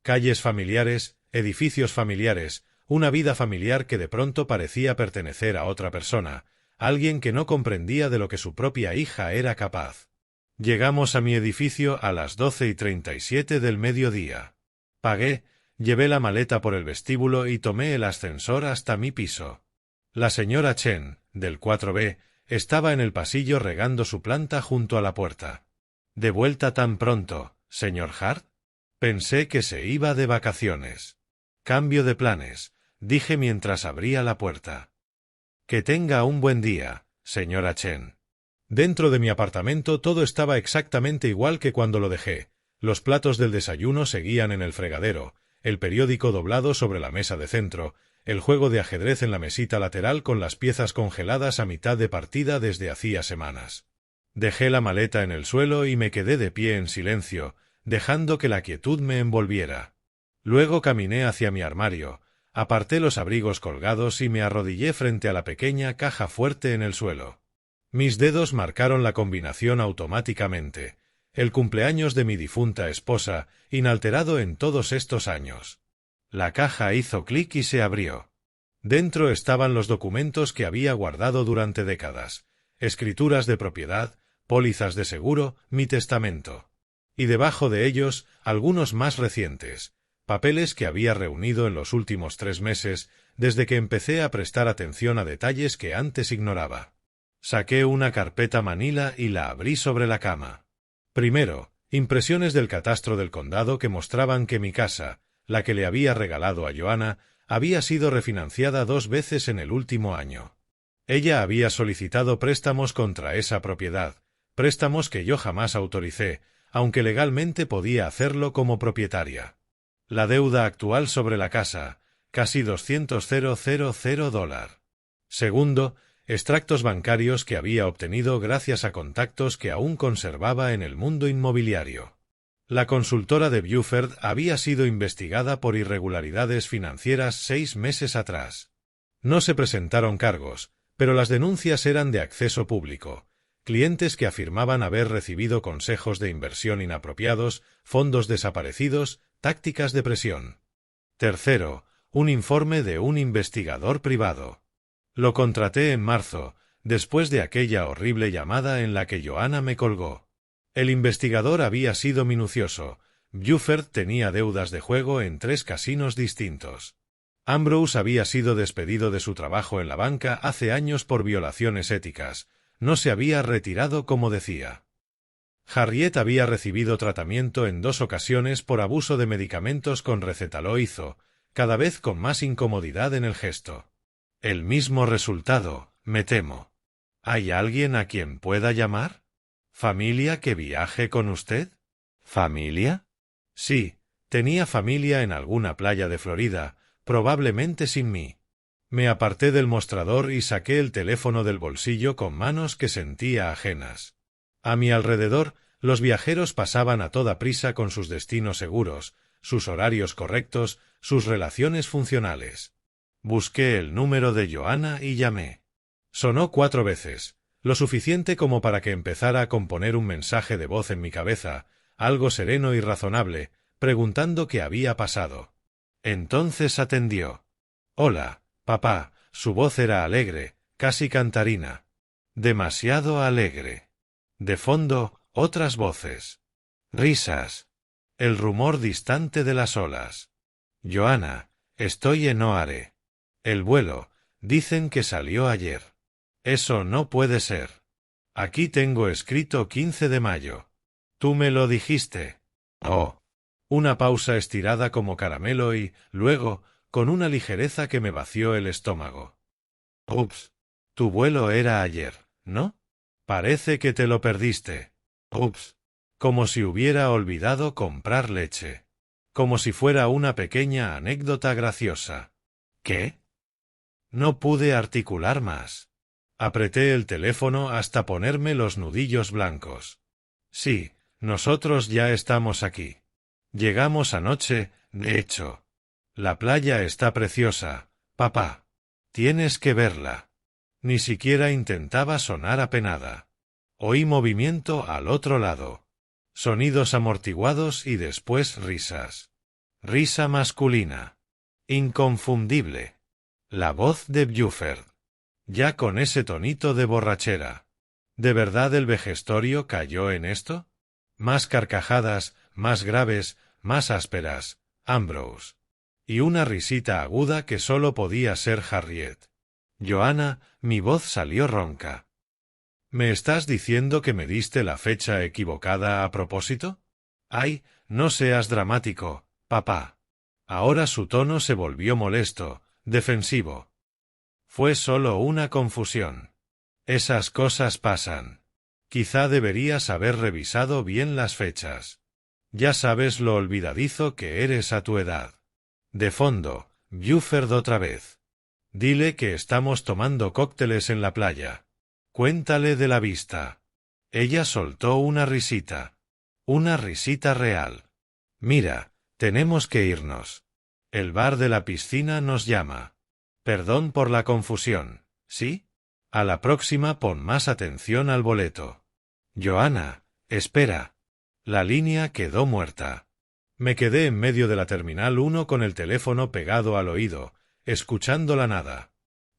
Calles familiares, edificios familiares, una vida familiar que de pronto parecía pertenecer a otra persona, alguien que no comprendía de lo que su propia hija era capaz. Llegamos a mi edificio a las 12:37 del mediodía. Pagué, llevé la maleta por el vestíbulo y tomé el ascensor hasta mi piso. La señora Chen, del 4B, estaba en el pasillo regando su planta junto a la puerta. ¿De vuelta tan pronto, señor Hart? Pensé que se iba de vacaciones. Cambio de planes, dije mientras abría la puerta. Que tenga un buen día, señora Chen. Dentro de mi apartamento todo estaba exactamente igual que cuando lo dejé. Los platos del desayuno seguían en el fregadero, el periódico doblado sobre la mesa de centro, el juego de ajedrez en la mesita lateral con las piezas congeladas a mitad de partida desde hacía semanas. Dejé la maleta en el suelo y me quedé de pie en silencio, dejando que la quietud me envolviera. Luego caminé hacia mi armario, aparté los abrigos colgados y me arrodillé frente a la pequeña caja fuerte en el suelo. Mis dedos marcaron la combinación automáticamente, el cumpleaños de mi difunta esposa, inalterado en todos estos años. La caja hizo clic y se abrió. Dentro estaban los documentos que había guardado durante décadas, escrituras de propiedad, pólizas de seguro, mi testamento. Y debajo de ellos, algunos más recientes, papeles que había reunido en los últimos 3 meses, desde que empecé a prestar atención a detalles que antes ignoraba. Saqué una carpeta manila y la abrí sobre la cama. Primero, impresiones del catastro del condado que mostraban que mi casa, la que le había regalado a Joanna, había sido refinanciada 2 veces en el último año. Ella había solicitado préstamos contra esa propiedad, préstamos que yo jamás autoricé, aunque legalmente podía hacerlo como propietaria. La deuda actual sobre la casa, casi $200,000. Segundo, extractos bancarios que había obtenido gracias a contactos que aún conservaba en el mundo inmobiliario. La consultora de Buford había sido investigada por irregularidades financieras 6 meses atrás. No se presentaron cargos, pero las denuncias eran de acceso público. Clientes que afirmaban haber recibido consejos de inversión inapropiados, fondos desaparecidos, tácticas de presión. Tercero, un informe de un investigador privado. Lo contraté en marzo, después de aquella horrible llamada en la que Joanna me colgó. El investigador había sido minucioso. Buford tenía deudas de juego en 3 casinos distintos. Ambrose había sido despedido de su trabajo en la banca hace años por violaciones éticas. No se había retirado como decía. Harriet había recibido tratamiento en 2 ocasiones por abuso de medicamentos con recetaloizo, cada vez con más incomodidad en el gesto. El mismo resultado, me temo. ¿Hay alguien a quien pueda llamar? ¿Familia que viaje con usted? ¿Familia? Sí, tenía familia en alguna playa de Florida, probablemente sin mí. Me aparté del mostrador y saqué el teléfono del bolsillo con manos que sentía ajenas. A mi alrededor, los viajeros pasaban a toda prisa con sus destinos seguros, sus horarios correctos, sus relaciones funcionales. Busqué el número de Joanna y llamé. Sonó 4 veces, lo suficiente como para que empezara a componer un mensaje de voz en mi cabeza, algo sereno y razonable, preguntando qué había pasado. Entonces atendió. «Hola, papá», su voz era alegre, casi cantarina. Demasiado alegre. De fondo, otras voces. Risas. El rumor distante de las olas. «Joanna, estoy en Oare. El vuelo, dicen que salió ayer. Eso no puede ser. Aquí tengo escrito 15 de mayo. Tú me lo dijiste». Oh. Una pausa estirada como caramelo y, luego, con una ligereza que me vació el estómago. Ups. Tu vuelo era ayer, ¿no? Parece que te lo perdiste. Ups. Como si hubiera olvidado comprar leche. Como si fuera una pequeña anécdota graciosa. ¿Qué? No pude articular más. Apreté el teléfono hasta ponerme los nudillos blancos. Sí, nosotros ya estamos aquí. Llegamos anoche, de hecho. La playa está preciosa, papá. Tienes que verla. Ni siquiera intentaba sonar apenada. Oí movimiento al otro lado. Sonidos amortiguados y después risas. Risa masculina. Inconfundible. La voz de Buford. Ya con ese tonito de borrachera. ¿De verdad el vejestorio cayó en esto? Más carcajadas, más graves, más ásperas. Ambrose. Y una risita aguda que solo podía ser Harriet. Joanna, mi voz salió ronca. ¿Me estás diciendo que me diste la fecha equivocada a propósito? Ay, no seas dramático, papá. Ahora su tono se volvió molesto, defensivo. Fue solo una confusión. Esas cosas pasan. Quizá deberías haber revisado bien las fechas. Ya sabes lo olvidadizo que eres a tu edad. De fondo, Buford otra vez. Dile que estamos tomando cócteles en la playa. Cuéntale de la vista. Ella soltó una risita. Una risita real. Mira, tenemos que irnos. El bar de la piscina nos llama. Perdón por la confusión, ¿sí? A la próxima pon más atención al boleto. Joanna, espera. La línea quedó muerta. Me quedé en medio de la Terminal 1 con el teléfono pegado al oído, escuchando la nada.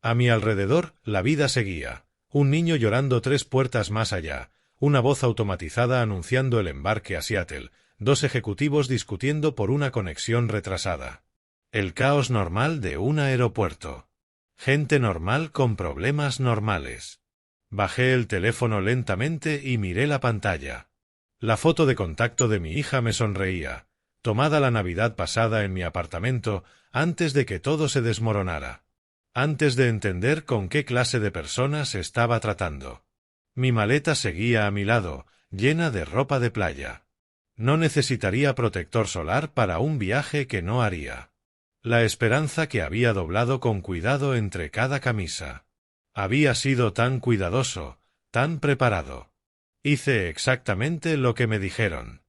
A mi alrededor, la vida seguía. Un niño llorando 3 puertas más allá, una voz automatizada anunciando el embarque a Seattle, 2 ejecutivos discutiendo por una conexión retrasada. El caos normal de un aeropuerto. Gente normal con problemas normales. Bajé el teléfono lentamente y miré la pantalla. La foto de contacto de mi hija me sonreía, tomada la Navidad pasada en mi apartamento, antes de que todo se desmoronara. Antes de entender con qué clase de personas estaba tratando. Mi maleta seguía a mi lado, llena de ropa de playa. No necesitaría protector solar para un viaje que no haría. La esperanza que había doblado con cuidado entre cada camisa. Había sido tan cuidadoso, tan preparado. Hice exactamente lo que me dijeron.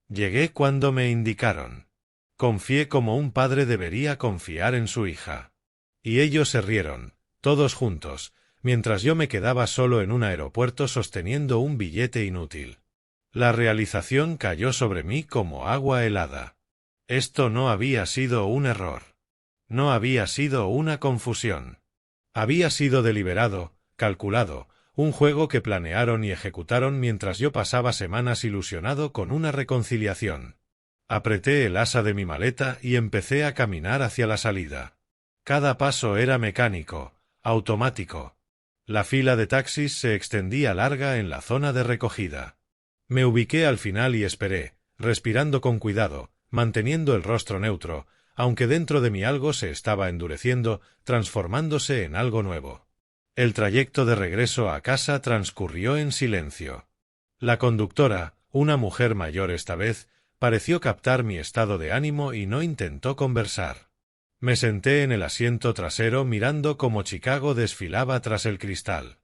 Llegué cuando me indicaron. Confié como un padre debería confiar en su hija. Y ellos se rieron, todos juntos, mientras yo me quedaba solo en un aeropuerto sosteniendo un billete inútil. La realización cayó sobre mí como agua helada. Esto no había sido un error. No había sido una confusión. Había sido deliberado, calculado, un juego que planearon y ejecutaron mientras yo pasaba semanas ilusionado con una reconciliación. Apreté el asa de mi maleta y empecé a caminar hacia la salida. Cada paso era mecánico, automático. La fila de taxis se extendía larga en la zona de recogida. Me ubiqué al final y esperé, respirando con cuidado, manteniendo el rostro neutro, aunque dentro de mí algo se estaba endureciendo, transformándose en algo nuevo. El trayecto de regreso a casa transcurrió en silencio. La conductora, una mujer mayor esta vez, pareció captar mi estado de ánimo y no intentó conversar. Me senté en el asiento trasero mirando cómo Chicago desfilaba tras el cristal.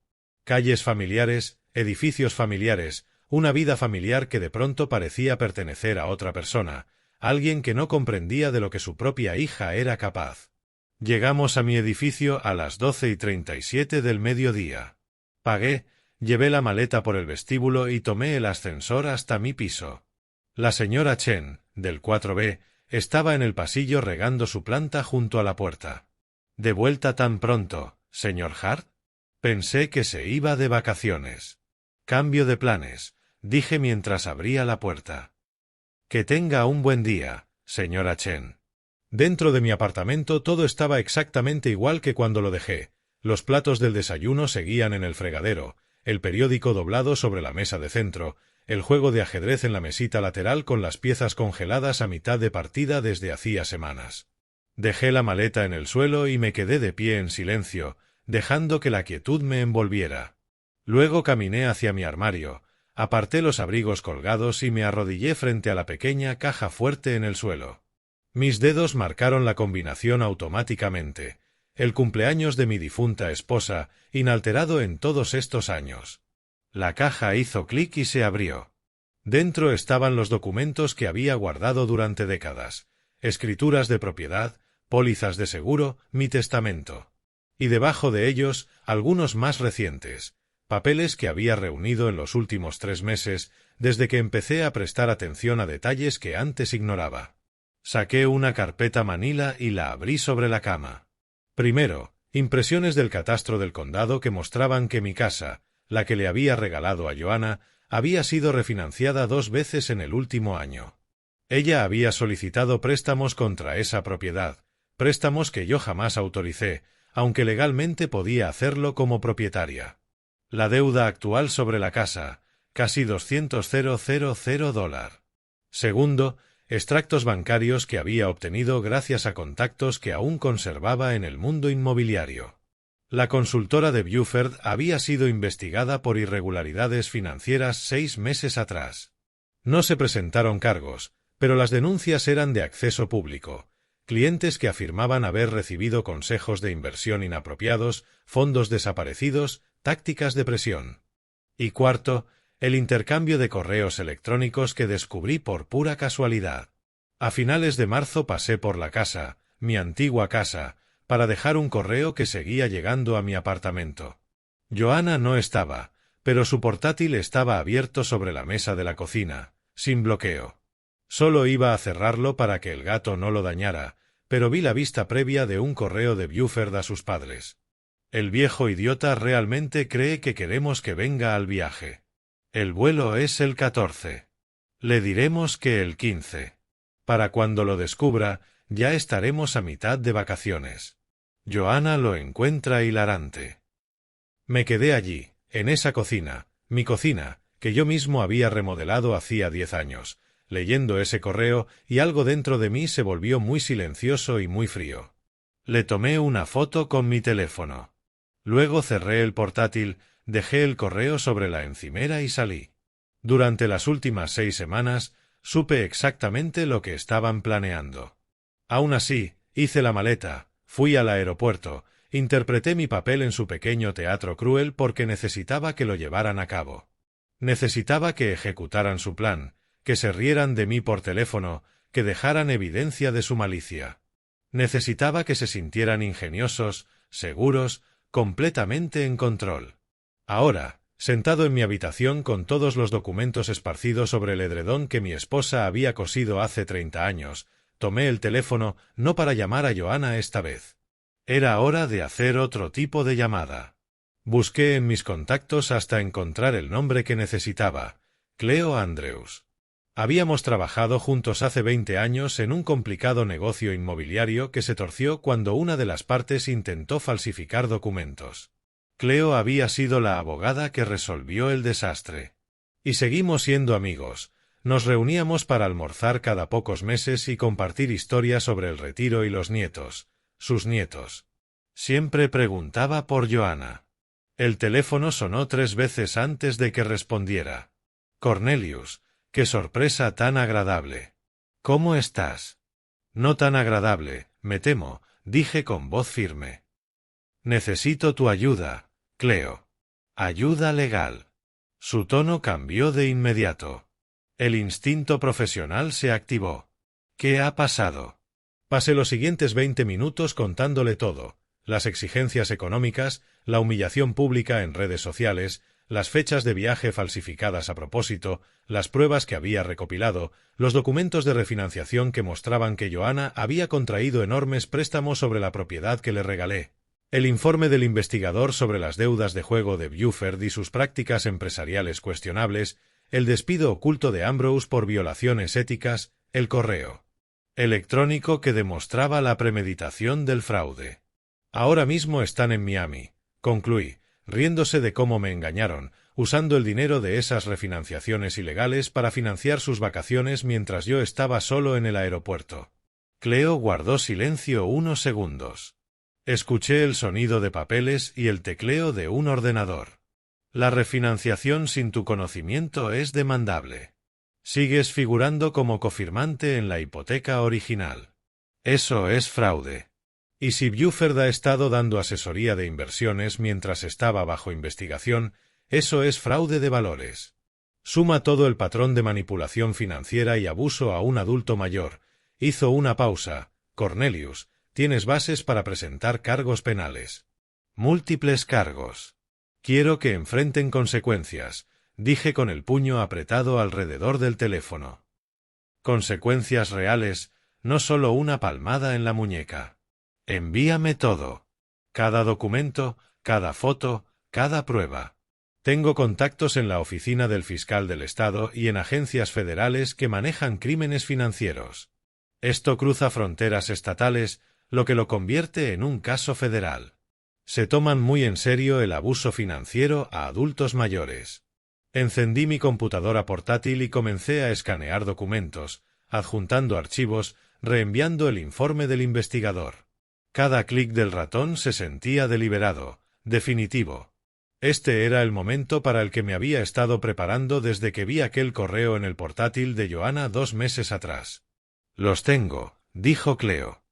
Calles familiares, edificios familiares, una vida familiar que de pronto parecía pertenecer a otra persona, alguien que no comprendía de lo que su propia hija era capaz. Llegamos a mi edificio a las 12:37 del mediodía. Pagué, llevé la maleta por el vestíbulo y tomé el ascensor hasta mi piso. La señora Chen, del 4B, estaba en el pasillo regando su planta junto a la puerta. ¿De vuelta tan pronto, señor Hart? Pensé que se iba de vacaciones. Cambio de planes, dije mientras abría la puerta. Que tenga un buen día, señora Chen. Dentro de mi apartamento todo estaba exactamente igual que cuando lo dejé. Los platos del desayuno seguían en el fregadero, el periódico doblado sobre la mesa de centro, el juego de ajedrez en la mesita lateral con las piezas congeladas a mitad de partida desde hacía semanas. Dejé la maleta en el suelo y me quedé de pie en silencio, dejando que la quietud me envolviera. Luego caminé hacia mi armario, aparté los abrigos colgados y me arrodillé frente a la pequeña caja fuerte en el suelo. Mis dedos marcaron la combinación automáticamente, el cumpleaños de mi difunta esposa, inalterado en todos estos años. La caja hizo clic y se abrió. Dentro estaban los documentos que había guardado durante décadas, escrituras de propiedad, pólizas de seguro, mi testamento. Y debajo de ellos, algunos más recientes, papeles que había reunido en los últimos 3 meses, desde que empecé a prestar atención a detalles que antes ignoraba. Saqué una carpeta manila y la abrí sobre la cama. Primero, impresiones del catastro del condado que mostraban que mi casa, la que le había regalado a Joanna, había sido refinanciada 2 veces en el último año. Ella había solicitado préstamos contra esa propiedad, préstamos que yo jamás autoricé, aunque legalmente podía hacerlo como propietaria. La deuda actual sobre la casa, casi $200,000. Segundo, extractos bancarios que había obtenido gracias a contactos que aún conservaba en el mundo inmobiliario. La consultora de Buford había sido investigada por irregularidades financieras 6 meses atrás. No se presentaron cargos, pero las denuncias eran de acceso público. Clientes que afirmaban haber recibido consejos de inversión inapropiados, fondos desaparecidos, tácticas de presión. Y cuarto, el intercambio de correos electrónicos que descubrí por pura casualidad. A finales de marzo pasé por la casa, mi antigua casa, para dejar un correo que seguía llegando a mi apartamento. Joanna no estaba, pero su portátil estaba abierto sobre la mesa de la cocina, sin bloqueo. Solo iba a cerrarlo para que el gato no lo dañara, pero vi la vista previa de un correo de Buford a sus padres. El viejo idiota realmente cree que queremos que venga al viaje. El vuelo es el 14. Le diremos que el 15. Para cuando lo descubra, ya estaremos a mitad de vacaciones. Joanna lo encuentra hilarante. Me quedé allí, en esa cocina, mi cocina, que yo mismo había remodelado hacía 10 años, leyendo ese correo, y algo dentro de mí se volvió muy silencioso y muy frío. Le tomé una foto con mi teléfono. Luego cerré el portátil, dejé el correo sobre la encimera y salí. Durante las últimas 6 semanas, supe exactamente lo que estaban planeando. Aún así, hice la maleta, fui al aeropuerto, interpreté mi papel en su pequeño teatro cruel porque necesitaba que lo llevaran a cabo. Necesitaba que ejecutaran su plan, que se rieran de mí por teléfono, que dejaran evidencia de su malicia. Necesitaba que se sintieran ingeniosos, seguros, completamente en control. Ahora, sentado en mi habitación con todos los documentos esparcidos sobre el edredón que mi esposa había cosido hace 30 años, tomé el teléfono no para llamar a Joanna esta vez. Era hora de hacer otro tipo de llamada. Busqué en mis contactos hasta encontrar el nombre que necesitaba: Cleo Andrews. Habíamos trabajado juntos hace 20 años en un complicado negocio inmobiliario que se torció cuando una de las partes intentó falsificar documentos. Cleo había sido la abogada que resolvió el desastre. Y seguimos siendo amigos. Nos reuníamos para almorzar cada pocos meses y compartir historias sobre el retiro y los nietos, sus nietos. Siempre preguntaba por Joanna. El teléfono sonó 3 veces antes de que respondiera. Cornelius, qué sorpresa tan agradable. ¿Cómo estás? No tan agradable, me temo, dije con voz firme. Necesito tu ayuda, Cleo. Ayuda legal. Su tono cambió de inmediato. El instinto profesional se activó. ¿Qué ha pasado? Pasé los siguientes 20 minutos contándole todo: las exigencias económicas, la humillación pública en redes sociales, las fechas de viaje falsificadas a propósito, las pruebas que había recopilado, los documentos de refinanciación que mostraban que Joanna había contraído enormes préstamos sobre la propiedad que le regalé, el informe del investigador sobre las deudas de juego de Buford y sus prácticas empresariales cuestionables, el despido oculto de Ambrose por violaciones éticas, el correo electrónico que demostraba la premeditación del fraude. Ahora mismo están en Miami, concluí, riéndose de cómo me engañaron, usando el dinero de esas refinanciaciones ilegales para financiar sus vacaciones mientras yo estaba solo en el aeropuerto. Cleo guardó silencio unos segundos. Escuché el sonido de papeles y el tecleo de un ordenador. La refinanciación sin tu conocimiento es demandable. Sigues figurando como cofirmante en la hipoteca original. Eso es fraude. Y si Buford ha estado dando asesoría de inversiones mientras estaba bajo investigación, eso es fraude de valores. Suma todo el patrón de manipulación financiera y abuso a un adulto mayor. Hizo una pausa. Cornelius, tienes bases para presentar cargos penales. Múltiples cargos. Quiero que enfrenten consecuencias, dije con el puño apretado alrededor del teléfono. Consecuencias reales, no solo una palmada en la muñeca. Envíame todo. Cada documento, cada foto, cada prueba. Tengo contactos en la oficina del fiscal del estado y en agencias federales que manejan crímenes financieros. Esto cruza fronteras estatales, lo que lo convierte en un caso federal. Se toman muy en serio el abuso financiero a adultos mayores. Encendí mi computadora portátil y comencé a escanear documentos, adjuntando archivos, reenviando el informe del investigador. Cada clic del ratón se sentía deliberado, definitivo. Este era el momento para el que me había estado preparando desde que vi aquel correo en el portátil de Joanna 2 meses atrás. Los tengo, dijo Cleo.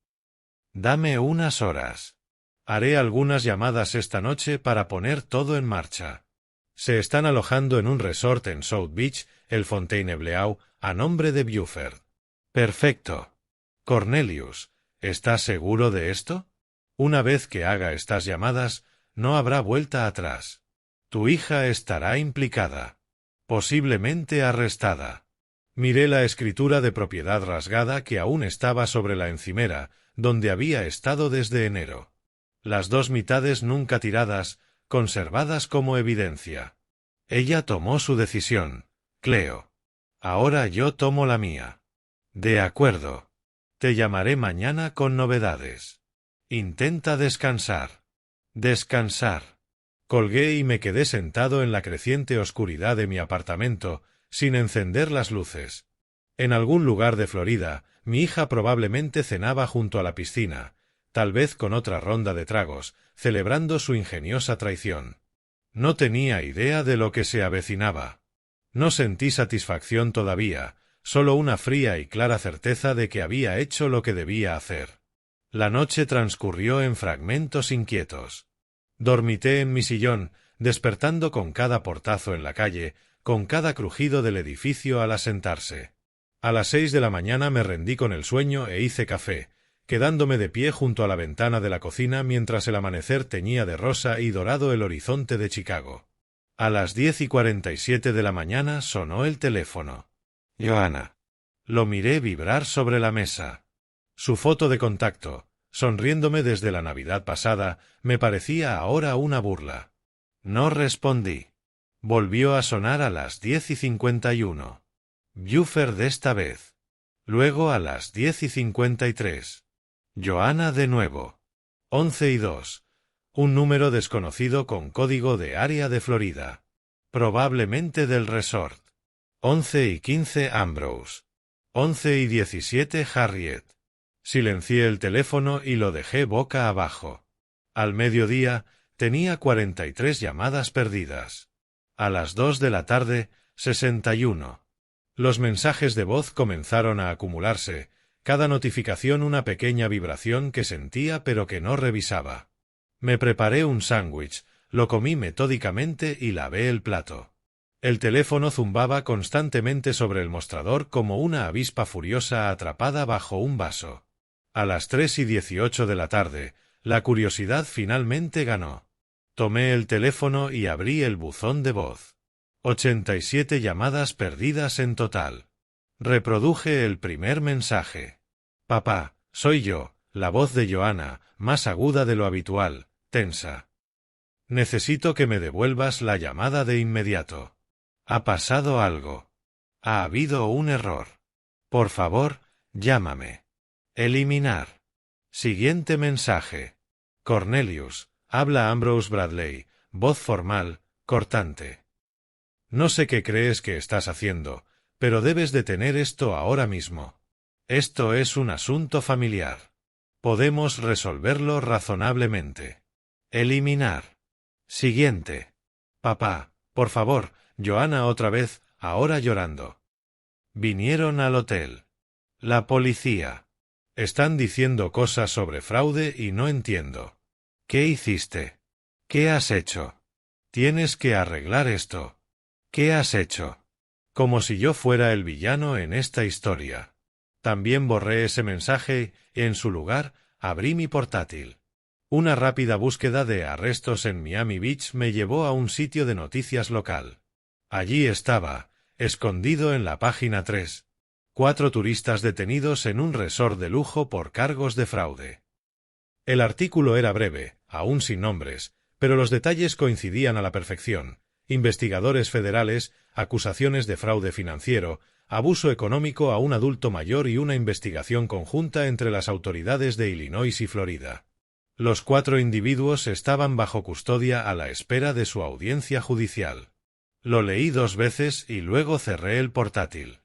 Dame unas horas. Haré algunas llamadas esta noche para poner todo en marcha. Se están alojando en un resort en South Beach, el Fontainebleau, a nombre de Buford. Perfecto. Cornelius, ¿estás seguro de esto? Una vez que haga estas llamadas, no habrá vuelta atrás. Tu hija estará implicada. Posiblemente arrestada. Miré la escritura de propiedad rasgada que aún estaba sobre la encimera, donde había estado desde enero. Las 2 mitades nunca tiradas, conservadas como evidencia. Ella tomó su decisión, Cleo. Ahora yo tomo la mía. De acuerdo. Te llamaré mañana con novedades. Intenta descansar. Descansar. Colgué y me quedé sentado en la creciente oscuridad de mi apartamento, sin encender las luces. En algún lugar de Florida, mi hija probablemente cenaba junto a la piscina, tal vez con otra ronda de tragos, celebrando su ingeniosa traición. No tenía idea de lo que se avecinaba. No sentí satisfacción todavía, solo una fría y clara certeza de que había hecho lo que debía hacer. La noche transcurrió en fragmentos inquietos. Dormité en mi sillón, despertando con cada portazo en la calle, con cada crujido del edificio al asentarse. A las 6 de la mañana me rendí con el sueño e hice café, quedándome de pie junto a la ventana de la cocina mientras el amanecer teñía de rosa y dorado el horizonte de Chicago. A las 10:47 de la mañana sonó el teléfono. Joanna. Lo miré vibrar sobre la mesa. Su foto de contacto, sonriéndome desde la Navidad pasada, me parecía ahora una burla. No respondí. Volvió a sonar a las 10:51. Buffer de esta vez. Luego a las 10:53. Joanna de nuevo. 11:02. Un número desconocido con código de área de Florida. Probablemente del resort. 11:15 Ambrose. 11:17 Harriet. Silencié el teléfono y lo dejé boca abajo. Al mediodía, tenía 43 llamadas perdidas. A las 2 de la tarde, 61. Los mensajes de voz comenzaron a acumularse, cada notificación una pequeña vibración que sentía pero que no revisaba. Me preparé un sándwich, lo comí metódicamente y lavé el plato. El teléfono zumbaba constantemente sobre el mostrador como una avispa furiosa atrapada bajo un vaso. A las 3:18 de la tarde, la curiosidad finalmente ganó. Tomé el teléfono y abrí el buzón de voz. 87 llamadas perdidas en total. Reproduje el primer mensaje. Papá, soy yo, la voz de Joanna, más aguda de lo habitual, tensa. Necesito que me devuelvas la llamada de inmediato. Ha pasado algo. Ha habido un error. Por favor, llámame. Eliminar. Siguiente mensaje. Cornelius, habla Ambrose Bradley, voz formal, cortante. No sé qué crees que estás haciendo, pero debes detener esto ahora mismo. Esto es un asunto familiar. Podemos resolverlo razonablemente. Eliminar. Siguiente. Papá, por favor, Joanna otra vez, ahora llorando. Vinieron al hotel. La policía. Están diciendo cosas sobre fraude y no entiendo. ¿Qué hiciste? ¿Qué has hecho? Tienes que arreglar esto. ¿Qué has hecho? Como si yo fuera el villano en esta historia. También borré ese mensaje y, en su lugar, abrí mi portátil. Una rápida búsqueda de arrestos en Miami Beach me llevó a un sitio de noticias local. Allí estaba, escondido en la página 3. 4 turistas detenidos en un resort de lujo por cargos de fraude. El artículo era breve, aún sin nombres, pero los detalles coincidían a la perfección. Investigadores federales, acusaciones de fraude financiero, abuso económico a un adulto mayor y una investigación conjunta entre las autoridades de Illinois y Florida. Los 4 individuos estaban bajo custodia a la espera de su audiencia judicial. Lo leí 2 veces y luego cerré el portátil.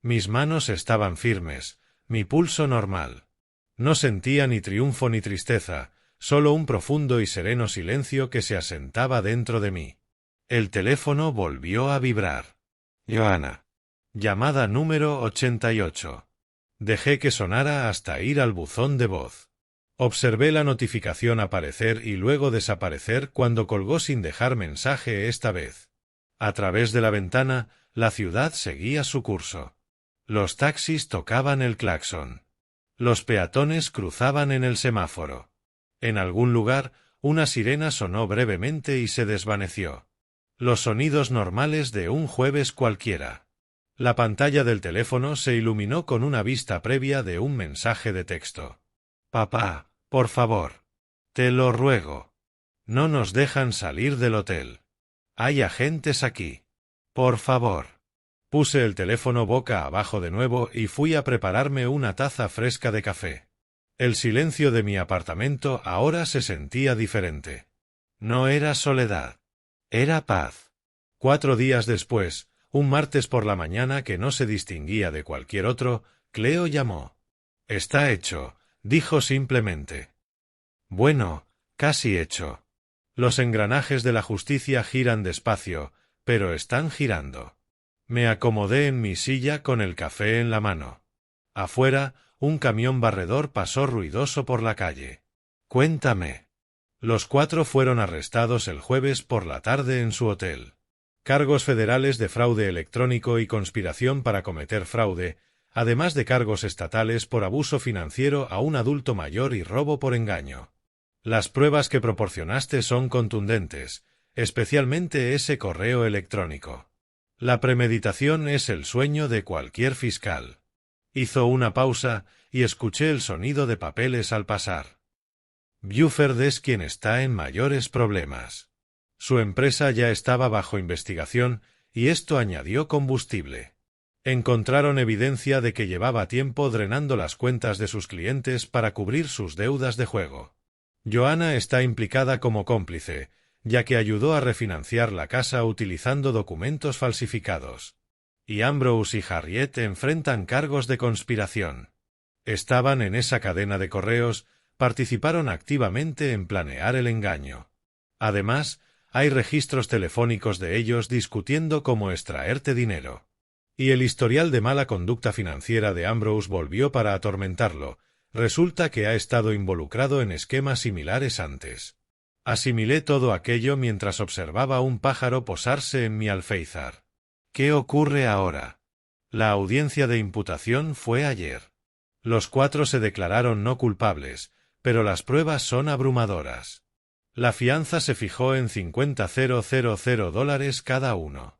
Mis manos estaban firmes, mi pulso normal. No sentía ni triunfo ni tristeza, solo un profundo y sereno silencio que se asentaba dentro de mí. El teléfono volvió a vibrar. Joanna. Llamada número 88. Dejé que sonara hasta ir al buzón de voz. Observé la notificación aparecer y luego desaparecer cuando colgó sin dejar mensaje esta vez. A través de la ventana, la ciudad seguía su curso. Los taxis tocaban el claxon. Los peatones cruzaban en el semáforo. En algún lugar, una sirena sonó brevemente y se desvaneció. Los sonidos normales de un jueves cualquiera. La pantalla del teléfono se iluminó con una vista previa de un mensaje de texto. Papá, por favor. Te lo ruego. No nos dejan salir del hotel. Hay agentes aquí. Por favor. Puse el teléfono boca abajo de nuevo y fui a prepararme una taza fresca de café. El silencio de mi apartamento ahora se sentía diferente. No era soledad. Era paz. 4 días después, un martes por la mañana que no se distinguía de cualquier otro, Cleo llamó. Está hecho, dijo simplemente. Bueno, casi hecho. Los engranajes de la justicia giran despacio, pero están girando. Me acomodé en mi silla con el café en la mano. Afuera, un camión barredor pasó ruidoso por la calle. Cuéntame. Los 4 fueron arrestados el jueves por la tarde en su hotel. Cargos federales de fraude electrónico y conspiración para cometer fraude, además de cargos estatales por abuso financiero a un adulto mayor y robo por engaño. Las pruebas que proporcionaste son contundentes, especialmente ese correo electrónico. La premeditación es el sueño de cualquier fiscal. Hizo una pausa y escuché el sonido de papeles al pasar. Buford es quien está en mayores problemas. Su empresa ya estaba bajo investigación y esto añadió combustible. Encontraron evidencia de que llevaba tiempo drenando las cuentas de sus clientes para cubrir sus deudas de juego. Joanna está implicada como cómplice, ya que ayudó a refinanciar la casa utilizando documentos falsificados. Y Ambrose y Harriet enfrentan cargos de conspiración. Estaban en esa cadena de correos, participaron activamente en planear el engaño. Además, hay registros telefónicos de ellos discutiendo cómo extraerte dinero. Y el historial de mala conducta financiera de Ambrose volvió para atormentarlo. Resulta que ha estado involucrado en esquemas similares antes. Asimilé todo aquello mientras observaba un pájaro posarse en mi alféizar. ¿Qué ocurre ahora? La audiencia de imputación fue ayer. Los 4 se declararon no culpables, pero las pruebas son abrumadoras. La fianza se fijó en $50,000 cada uno.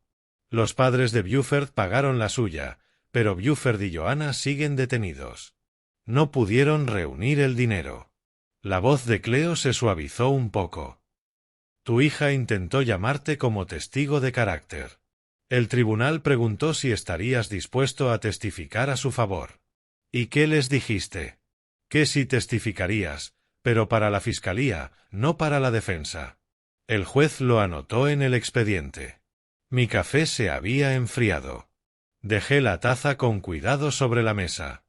Los padres de Buford pagaron la suya, pero Buford y Joanna siguen detenidos. No pudieron reunir el dinero. La voz de Cleo se suavizó un poco. Tu hija intentó llamarte como testigo de carácter. El tribunal preguntó si estarías dispuesto a testificar a su favor. ¿Y qué les dijiste? Que sí testificarías, pero para la fiscalía, no para la defensa. El juez lo anotó en el expediente. Mi café se había enfriado. Dejé la taza con cuidado sobre la mesa.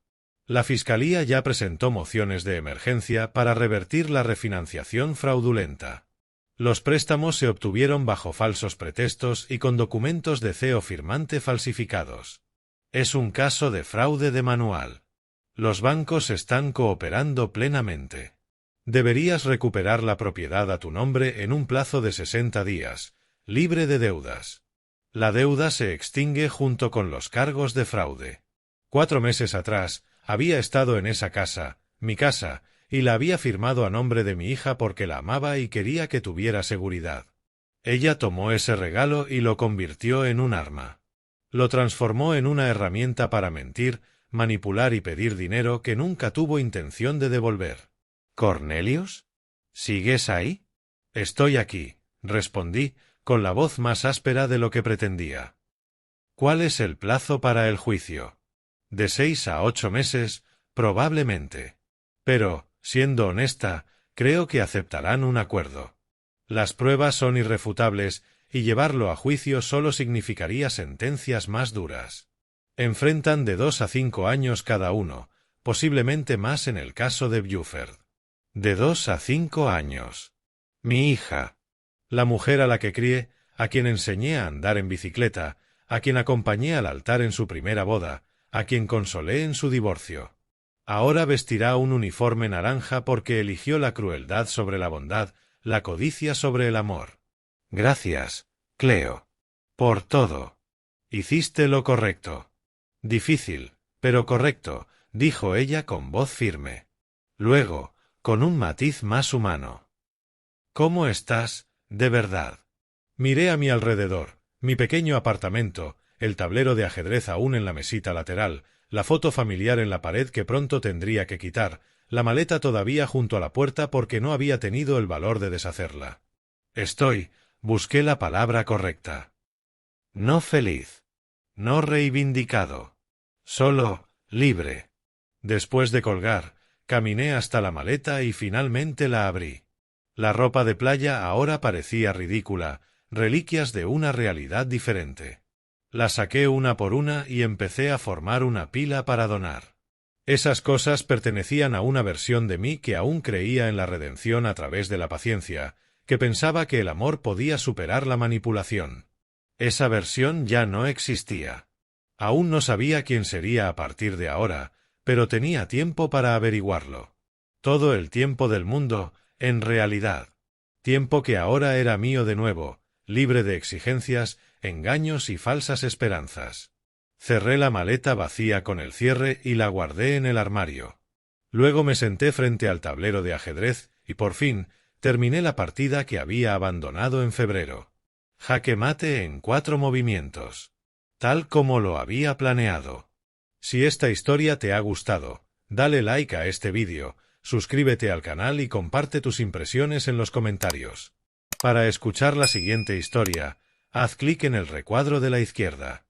La fiscalía ya presentó mociones de emergencia para revertir la refinanciación fraudulenta. Los préstamos se obtuvieron bajo falsos pretextos y con documentos de CEO firmante falsificados. Es un caso de fraude de manual. Los bancos están cooperando plenamente. Deberías recuperar la propiedad a tu nombre en un plazo de 60 días, libre de deudas. La deuda se extingue junto con los cargos de fraude. 4 meses atrás, había estado en esa casa, mi casa, y la había firmado a nombre de mi hija porque la amaba y quería que tuviera seguridad. Ella tomó ese regalo y lo convirtió en un arma. Lo transformó en una herramienta para mentir, manipular y pedir dinero que nunca tuvo intención de devolver. ¿Cornelius? ¿Sigues ahí? Estoy aquí, respondí, con la voz más áspera de lo que pretendía. ¿Cuál es el plazo para el juicio? De 6 a 8 meses, probablemente. Pero, siendo honesta, creo que aceptarán un acuerdo. Las pruebas son irrefutables y llevarlo a juicio solo significaría sentencias más duras. Enfrentan de 2 a 5 años cada uno, posiblemente más en el caso de Buford. De 2 a 5 años. Mi hija. La mujer a la que crié, a quien enseñé a andar en bicicleta, a quien acompañé al altar en su primera boda, a quien consolé en su divorcio. Ahora vestirá un uniforme naranja porque eligió la crueldad sobre la bondad, la codicia sobre el amor. Gracias, Cleo. Por todo. Hiciste lo correcto. Difícil, pero correcto, dijo ella con voz firme. Luego, con un matiz más humano. ¿Cómo estás, de verdad? Miré a mi alrededor, mi pequeño apartamento, el tablero de ajedrez aún en la mesita lateral, la foto familiar en la pared que pronto tendría que quitar, la maleta todavía junto a la puerta porque no había tenido el valor de deshacerla. Busqué la palabra correcta. No feliz. No reivindicado. Solo, libre. Después de colgar, caminé hasta la maleta y finalmente la abrí. La ropa de playa ahora parecía ridícula, reliquias de una realidad diferente. La saqué una por una y empecé a formar una pila para donar. Esas cosas pertenecían a una versión de mí que aún creía en la redención a través de la paciencia, que pensaba que el amor podía superar la manipulación. Esa versión ya no existía. Aún no sabía quién sería a partir de ahora, pero tenía tiempo para averiguarlo. Todo el tiempo del mundo, en realidad. Tiempo que ahora era mío de nuevo, libre de exigencias, engaños y falsas esperanzas. Cerré la maleta vacía con el cierre y la guardé en el armario. Luego me senté frente al tablero de ajedrez y por fin terminé la partida que había abandonado en febrero. Jaque mate en 4 movimientos. Tal como lo había planeado. Si esta historia te ha gustado, dale like a este vídeo, suscríbete al canal y comparte tus impresiones en los comentarios. Para escuchar la siguiente historia, haz clic en el recuadro de la izquierda.